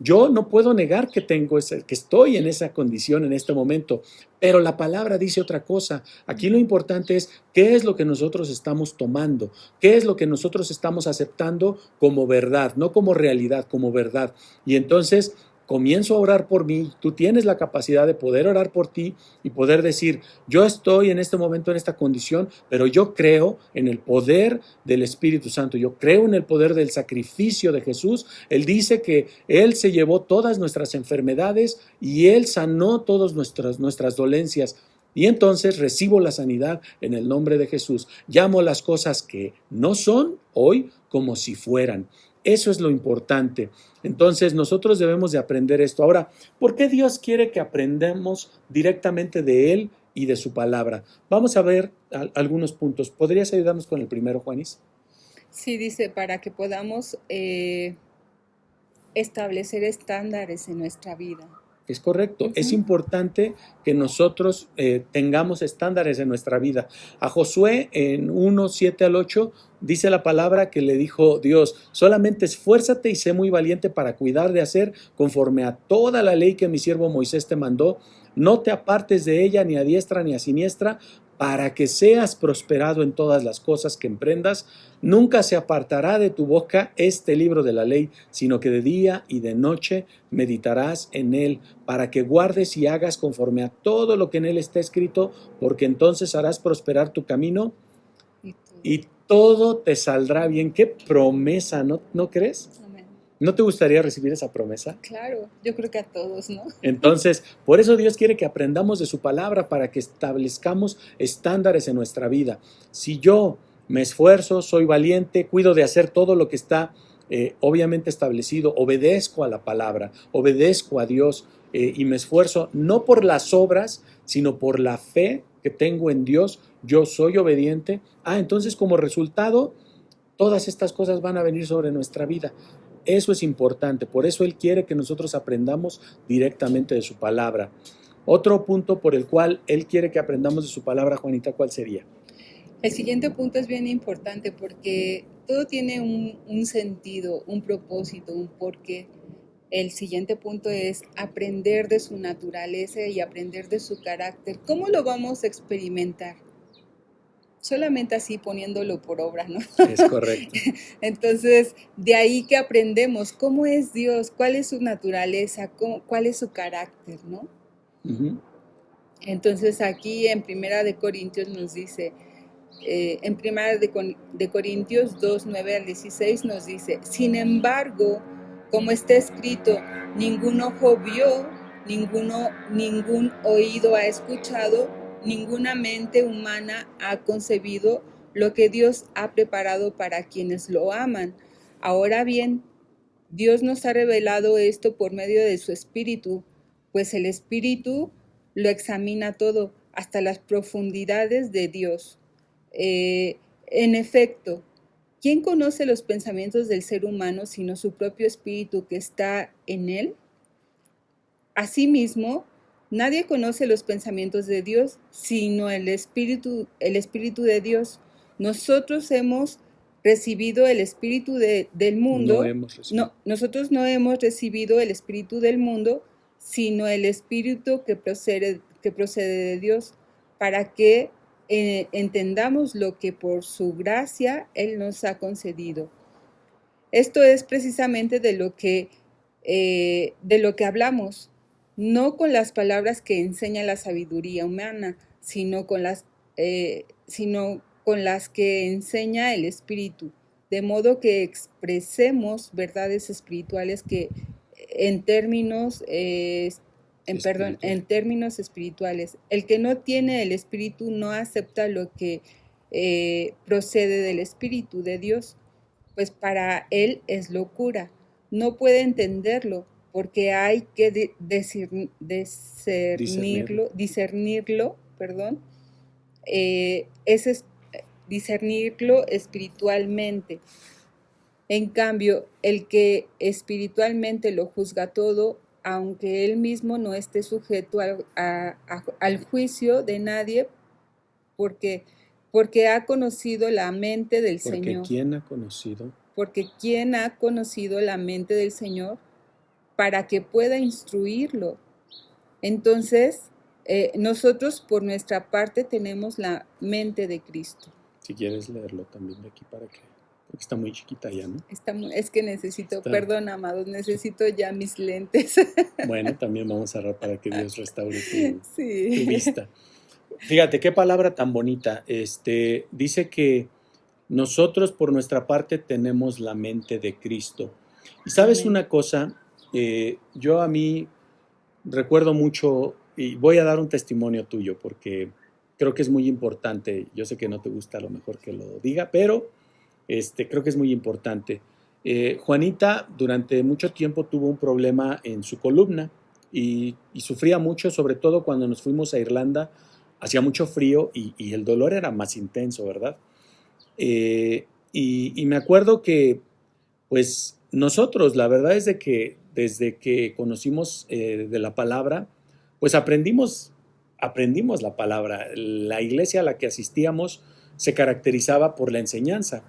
Yo no puedo negar que que estoy en esa condición en este momento, pero la palabra dice otra cosa. Aquí lo importante es qué es lo que nosotros estamos tomando, qué es lo que nosotros estamos aceptando como verdad, no como realidad, como verdad. Y entonces comienzo a orar por mí, tú tienes la capacidad de poder orar por ti y poder decir, yo estoy en este momento en esta condición, pero yo creo en el poder del Espíritu Santo, yo creo en el poder del sacrificio de Jesús. Él dice que Él se llevó todas nuestras enfermedades y Él sanó todas nuestras dolencias. Y entonces recibo la sanidad en el nombre de Jesús. Llamo las cosas que no son hoy como si fueran. Eso es lo importante. Entonces nosotros debemos de aprender esto. Ahora, ¿por qué Dios quiere que aprendamos directamente de Él y de su palabra? Vamos a ver algunos puntos. ¿Podrías ayudarnos con el primero, Juanis? Sí, dice, para que podamos establecer estándares en nuestra vida. Es correcto. Es importante que nosotros tengamos estándares en nuestra vida. A Josué en 1, 7 al 8 dice la palabra que le dijo Dios, solamente esfuérzate y sé muy valiente para cuidar de hacer conforme a toda la ley que mi siervo Moisés te mandó. No te apartes de ella ni a diestra ni a siniestra, para que seas prosperado en todas las cosas que emprendas. Nunca se apartará de tu boca este libro de la ley, sino que de día y de noche meditarás en él, para que guardes y hagas conforme a todo lo que en él está escrito, porque entonces harás prosperar tu camino y todo te saldrá bien. ¡Qué promesa! ¿No crees? Amén. ¿No te gustaría recibir esa promesa? Claro, yo creo que a todos, ¿no? Entonces, por eso Dios quiere que aprendamos de su palabra para que establezcamos estándares en nuestra vida. Si yo me esfuerzo, soy valiente, cuido de hacer todo lo que está obviamente establecido, obedezco a la palabra, obedezco a Dios y me esfuerzo no por las obras, sino por la fe que tengo en Dios, yo soy obediente. Entonces como resultado, todas estas cosas van a venir sobre nuestra vida. Eso es importante, por eso Él quiere que nosotros aprendamos directamente de su palabra. Otro punto por el cual Él quiere que aprendamos de su palabra, Juanita, ¿cuál sería? El siguiente punto es bien importante porque todo tiene un sentido, un propósito, un porqué. El siguiente punto es aprender de su naturaleza y aprender de su carácter. ¿Cómo lo vamos a experimentar? Solamente así poniéndolo por obra, ¿no? Es correcto. Entonces, de ahí que aprendemos cómo es Dios, cuál es su naturaleza, cuál es su carácter, ¿no? Uh-huh. Entonces, aquí en Primera de Corintios nos dice, en Primera de Corintios 2, 9 al 16 nos dice, sin embargo, como está escrito, ningún ojo vio, ningún oído ha escuchado, ninguna mente humana ha concebido lo que Dios ha preparado para quienes lo aman. Ahora bien, Dios nos ha revelado esto por medio de su Espíritu, pues el Espíritu lo examina todo, hasta las profundidades de Dios. En efecto, ¿quién conoce los pensamientos del ser humano sino su propio espíritu que está en él? Asimismo, nadie conoce los pensamientos de Dios sino el Espíritu de Dios. Nosotros hemos recibido el Espíritu del mundo. Nosotros no hemos recibido el Espíritu del mundo, sino el Espíritu que procede de Dios, para que entendamos lo que por su gracia Él nos ha concedido. Esto es precisamente de lo que hablamos, no con las palabras que enseña la sabiduría humana, sino con las que enseña el Espíritu, de modo que expresemos verdades espirituales que en términos espirituales. El que no tiene el Espíritu no acepta lo que procede del Espíritu de Dios, pues para él es locura. No puede entenderlo porque hay que discernirlo, discernirlo espiritualmente. En cambio, el que espiritualmente lo juzga todo, aunque él mismo no esté sujeto al juicio de nadie, porque ha conocido la mente del Señor. ¿Quién ha conocido? Porque ¿quién ha conocido la mente del Señor para que pueda instruirlo? Entonces, nosotros por nuestra parte tenemos la mente de Cristo. Si quieres leerlo también de aquí para que, porque está muy chiquita ya, ¿no? Es que necesito, perdón, amados, necesito ya mis lentes. Bueno, también vamos a orar para que Dios restaure tu vista. Fíjate, qué palabra tan bonita. Dice que nosotros por nuestra parte tenemos la mente de Cristo. Y sabes Amén. Una cosa, yo a mí recuerdo mucho, y voy a dar un testimonio tuyo porque creo que es muy importante. Yo sé que no te gusta a lo mejor que lo diga, pero creo que es muy importante. Juanita durante mucho tiempo tuvo un problema en su columna y sufría mucho, sobre todo cuando nos fuimos a Irlanda. Hacía mucho frío y el dolor era más intenso, ¿verdad? Y me acuerdo que, pues, nosotros, la verdad es de que desde que conocimos de la palabra, pues aprendimos la palabra. La iglesia a la que asistíamos se caracterizaba por la enseñanza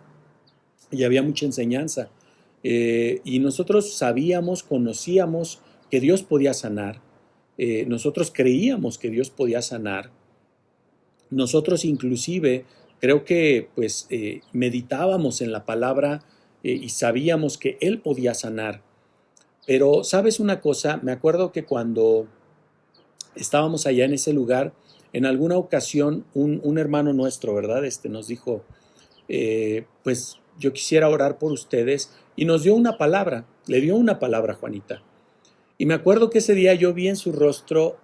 y había mucha enseñanza. Y nosotros sabíamos, conocíamos que Dios podía sanar. Nosotros creíamos que Dios podía sanar. Nosotros inclusive creo que pues meditábamos en la palabra y sabíamos que Él podía sanar. Pero ¿sabes una cosa? Me acuerdo que cuando estábamos allá en ese lugar, en alguna ocasión un hermano nuestro, ¿verdad? Nos dijo, pues yo quisiera orar por ustedes, y nos dio una palabra, le dio una palabra a Juanita. Y me acuerdo que ese día yo vi en su rostro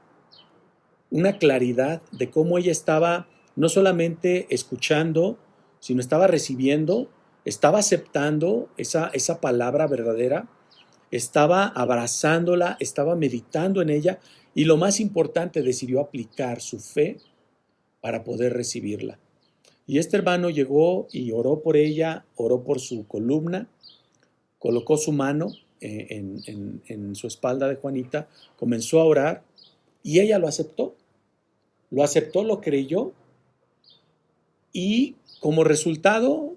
una claridad de cómo ella estaba no solamente escuchando, sino estaba recibiendo, estaba aceptando esa palabra verdadera, estaba abrazándola, estaba meditando en ella, y lo más importante, decidió aplicar su fe para poder recibirla. Y este hermano llegó y oró por ella, oró por su columna, colocó su mano en su espalda de Juanita, comenzó a orar y ella lo aceptó, lo creyó, y como resultado,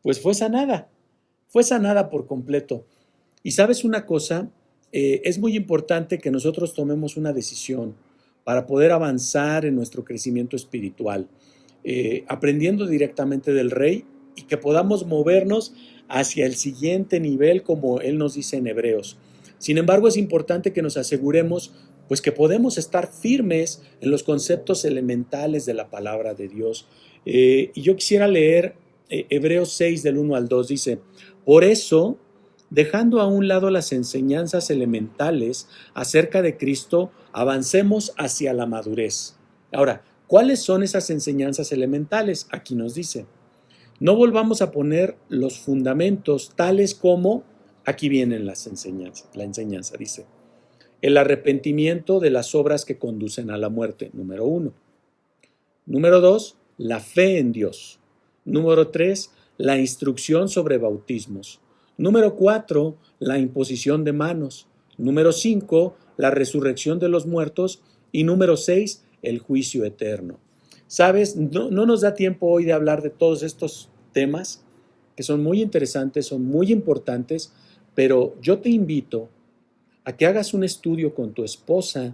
pues fue sanada por completo. Y sabes una cosa, es muy importante que nosotros tomemos una decisión para poder avanzar en nuestro crecimiento espiritual, aprendiendo directamente del Rey, y que podamos movernos hacia el siguiente nivel, como Él nos dice en Hebreos. Sin embargo, es importante que nos aseguremos pues que podemos estar firmes en los conceptos elementales de la palabra de Dios. Y yo quisiera leer Hebreos 6 del 1 al 2, dice: por eso, dejando a un lado las enseñanzas elementales acerca de Cristo, avancemos hacia la madurez. Ahora, ¿cuáles son esas enseñanzas elementales? Aquí nos dice: no volvamos a poner los fundamentos tales como, aquí vienen las enseñanzas, la enseñanza dice, el arrepentimiento de las obras que conducen a la muerte, número 1. Número 2, la fe en Dios. Número 3, la instrucción sobre bautismos. Número 4, la imposición de manos. Número 5, la resurrección de los muertos. Y número 6, el juicio eterno. ¿Sabes? No nos da tiempo hoy de hablar de todos estos temas, que son muy interesantes, son muy importantes, pero yo te invito a que hagas un estudio con tu esposa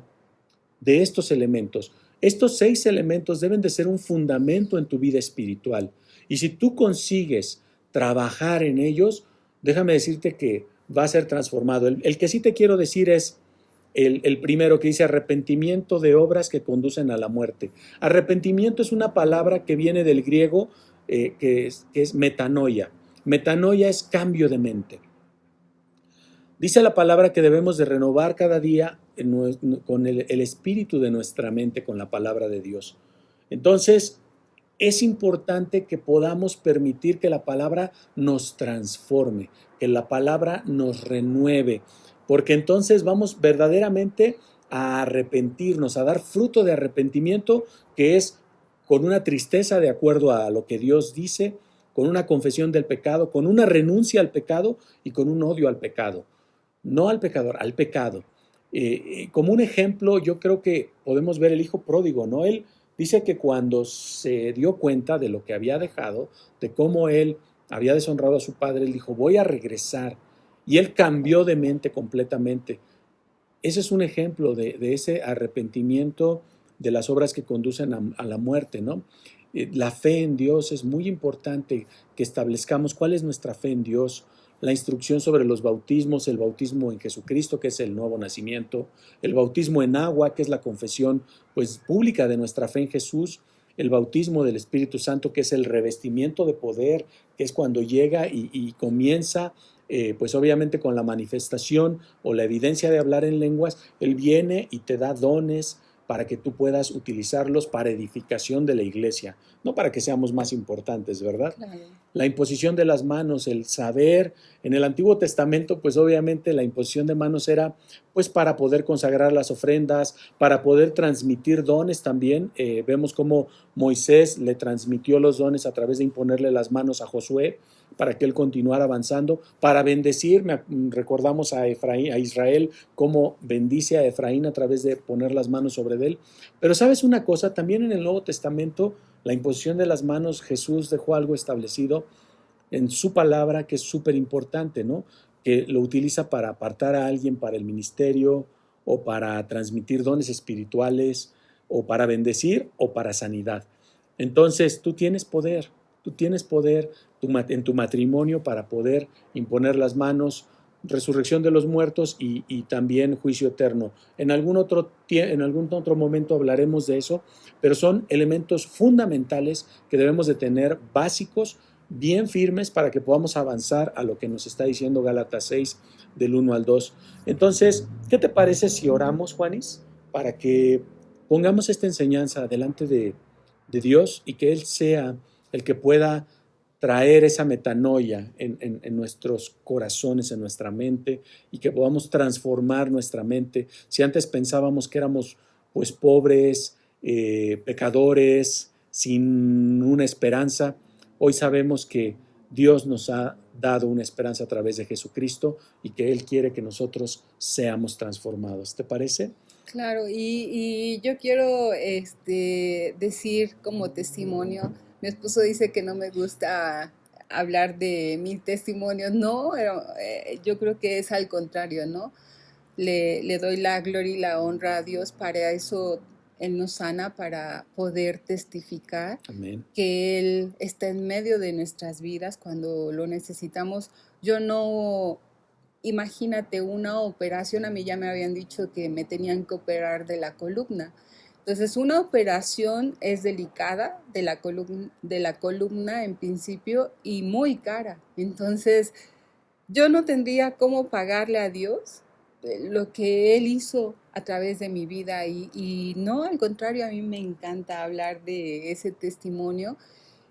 de estos elementos. Estos 6 elementos deben de ser un fundamento en tu vida espiritual. Y si tú consigues trabajar en ellos, déjame decirte que va a ser transformado. El que sí te quiero decir es el primero, que dice arrepentimiento de obras que conducen a la muerte. Arrepentimiento es una palabra que viene del griego que es metanoia. Metanoia es cambio de mente. Dice la palabra que debemos de renovar cada día con el espíritu de nuestra mente, con la palabra de Dios. Entonces, es importante que podamos permitir que la palabra nos transforme, que la palabra nos renueve, porque entonces vamos verdaderamente a arrepentirnos, a dar fruto de arrepentimiento, que es con una tristeza de acuerdo a lo que Dios dice, con una confesión del pecado, con una renuncia al pecado y con un odio al pecado. No al pecador, al pecado. Como un ejemplo, yo creo que podemos ver el hijo pródigo, ¿no? Él dice que cuando se dio cuenta de lo que había dejado, de cómo él había deshonrado a su padre, él dijo, voy a regresar. Y él cambió de mente completamente. Ese es un ejemplo de ese arrepentimiento de las obras que conducen a la muerte, ¿no? La fe en Dios es muy importante que establezcamos cuál es nuestra fe en Dios, la instrucción sobre los bautismos, el bautismo en Jesucristo, que es el nuevo nacimiento, el bautismo en agua, que es la confesión pues, pública de nuestra fe en Jesús, el bautismo del Espíritu Santo, que es el revestimiento de poder, que es cuando llega y comienza, pues obviamente con la manifestación o la evidencia de hablar en lenguas, Él viene y te da dones para que tú puedas utilizarlos para edificación de la iglesia, no para que seamos más importantes, ¿verdad? Claro. La imposición de las manos, el saber, en el Antiguo Testamento, pues obviamente la imposición de manos era pues para poder consagrar las ofrendas, para poder transmitir dones también. Vemos cómo Moisés le transmitió los dones a través de imponerle las manos a Josué para que él continuara avanzando, para bendecir, recordamos a Israel, cómo bendice a Efraín a través de poner las manos sobre él. Pero sabes una cosa, también en el Nuevo Testamento, la imposición de las manos, Jesús dejó algo establecido en su palabra que es súper importante, ¿no? Que lo utiliza para apartar a alguien para el ministerio o para transmitir dones espirituales o para bendecir o para sanidad. Entonces, tú tienes poder en tu matrimonio para poder imponer las manos, resurrección de los muertos y también juicio eterno. En algún otro momento hablaremos de eso, pero son elementos fundamentales que debemos de tener básicos, bien firmes para que podamos avanzar a lo que nos está diciendo Gálatas 6 del 1 al 2. Entonces, ¿qué te parece si oramos, Juanis, para que pongamos esta enseñanza delante de Dios y que Él sea el que pueda traer esa metanoia en nuestros corazones, en nuestra mente, y que podamos transformar nuestra mente? Si antes pensábamos que éramos pues pobres, pecadores, sin una esperanza, hoy sabemos que Dios nos ha dado una esperanza a través de Jesucristo y que Él quiere que nosotros seamos transformados. ¿Te parece? Claro, y yo quiero decir como testimonio, mi esposo dice que no me gusta hablar de mi testimonio, no, pero, yo creo que es al contrario, ¿no? Le doy la gloria y la honra a Dios, para eso Él nos sana, para poder testificar Amén. que Él está en medio de nuestras vidas cuando lo necesitamos. Yo no, imagínate una operación, a mí ya me habían dicho que me tenían que operar de la columna. Entonces, una operación es delicada de la columna en principio y muy cara. Entonces, yo no tendría cómo pagarle a Dios lo que Él hizo a través de mi vida y no, al contrario, a mí me encanta hablar de ese testimonio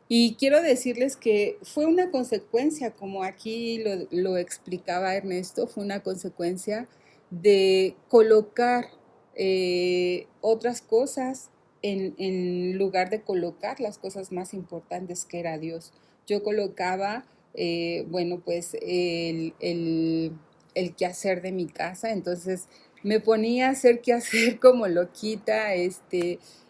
y quiero decirles que fue una consecuencia, como aquí lo explicaba Ernesto, fue una consecuencia de colocar otras cosas en lugar de colocar las cosas más importantes que era Dios. Yo colocaba, bueno, pues el quehacer de mi casa, entonces me ponía a hacer quehacer como loquita,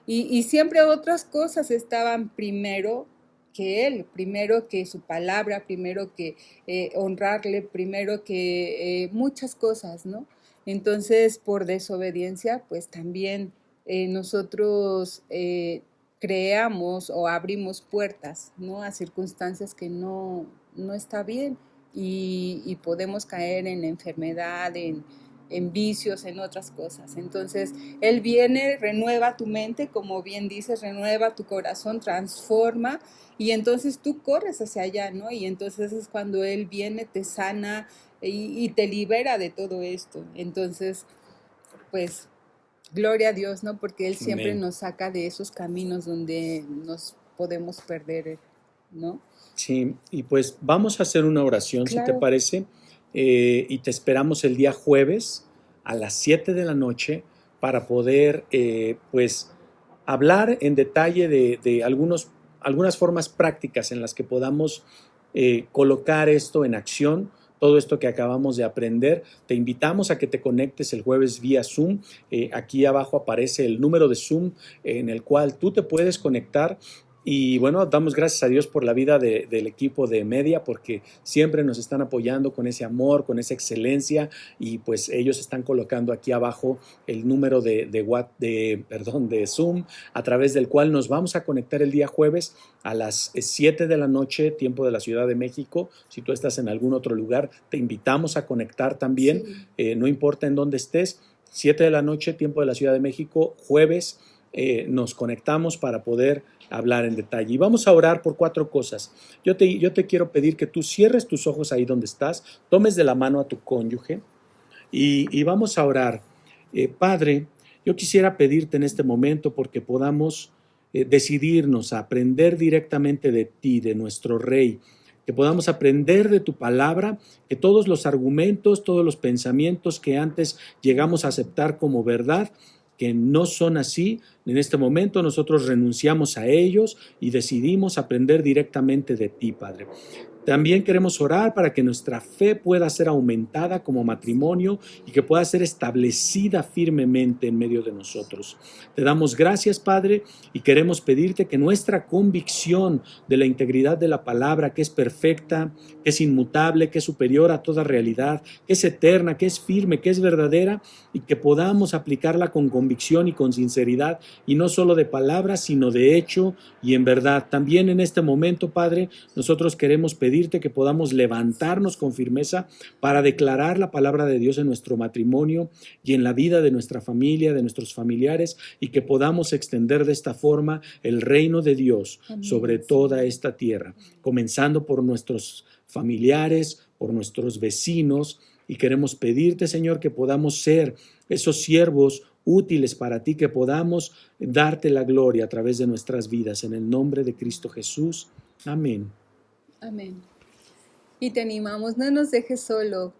y siempre otras cosas estaban primero que Él, primero que su palabra, primero que honrarle, primero que muchas cosas, ¿no? Entonces, por desobediencia, pues también nosotros creamos o abrimos puertas, ¿no?, a circunstancias que no está bien y podemos caer en enfermedad, en vicios, en otras cosas. Entonces, Él viene, renueva tu mente, como bien dices, renueva tu corazón, transforma, y entonces tú corres hacia allá, ¿no? Y entonces es cuando Él viene, te sana y te libera de todo esto. Entonces, pues, gloria a Dios, ¿no? Porque Él siempre Amén. nos saca de esos caminos donde nos podemos perder, ¿no? Sí, y pues vamos a hacer una oración, si te Claro. parece, y te esperamos el día jueves a las 7 de la noche para poder, pues, hablar en detalle de algunas formas prácticas en las que podamos colocar esto en acción, todo esto que acabamos de aprender. Te invitamos a que te conectes el jueves vía Zoom. Aquí abajo aparece el número de Zoom en el cual tú te puedes conectar. Y bueno, damos gracias a Dios por la vida del equipo de Media, porque siempre nos están apoyando con ese amor, con esa excelencia, y pues ellos están colocando aquí abajo el número de Zoom, a través del cual nos vamos a conectar el día jueves a las 7 de la noche, tiempo de la Ciudad de México. Si tú estás en algún otro lugar, te invitamos a conectar también, Sí. no importa en dónde estés, 7 de la noche, tiempo de la Ciudad de México, jueves. Nos conectamos para poder hablar en detalle. Y vamos a orar por 4 cosas. Yo te quiero pedir que tú cierres tus ojos ahí donde estás, tomes de la mano a tu cónyuge y vamos a orar. Padre, yo quisiera pedirte en este momento porque podamos decidirnos a aprender directamente de ti, de nuestro Rey, que podamos aprender de tu palabra, que todos los argumentos, todos los pensamientos que antes llegamos a aceptar como verdad, que no son así, en este momento nosotros renunciamos a ellos y decidimos aprender directamente de ti, Padre. También queremos orar para que nuestra fe pueda ser aumentada como matrimonio y que pueda ser establecida firmemente en medio de nosotros. Te damos gracias, Padre, y queremos pedirte que nuestra convicción de la integridad de la palabra, que es perfecta, que es inmutable, que es superior a toda realidad, que es eterna, que es firme, que es verdadera, y que podamos aplicarla con convicción y con sinceridad, y no solo de palabras, sino de hecho y en verdad. También en este momento, Padre, nosotros queremos pedirte que podamos levantarnos con firmeza para declarar la palabra de Dios en nuestro matrimonio y en la vida de nuestra familia, de nuestros familiares, y que podamos extender de esta forma el reino de Dios sobre toda esta tierra, comenzando por nuestros familiares, por nuestros vecinos, y queremos pedirte, Señor, que podamos ser esos siervos útiles para ti, que podamos darte la gloria a través de nuestras vidas, en el nombre de Cristo Jesús. Amén. Amén. Y te animamos, no nos dejes solos,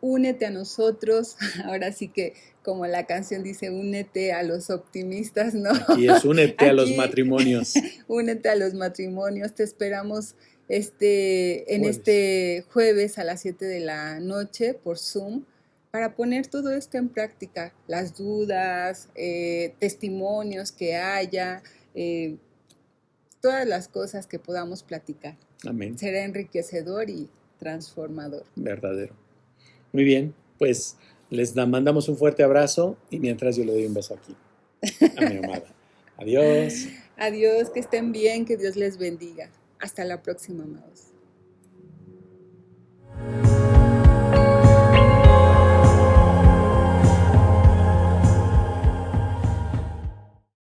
únete a nosotros. Ahora sí que, como la canción dice, únete a los optimistas, ¿no? Aquí es únete a los Aquí, matrimonios. únete a los matrimonios. Te esperamos en este jueves a las 7 de la noche por Zoom para poner todo esto en práctica, las dudas, testimonios que haya, todas las cosas que podamos platicar. Amén. Será enriquecedor y transformador. Verdadero. Muy bien, pues les mandamos un fuerte abrazo y mientras yo le doy un beso aquí a mi amada. Adiós. Adiós, que estén bien, que Dios les bendiga. Hasta la próxima, amados.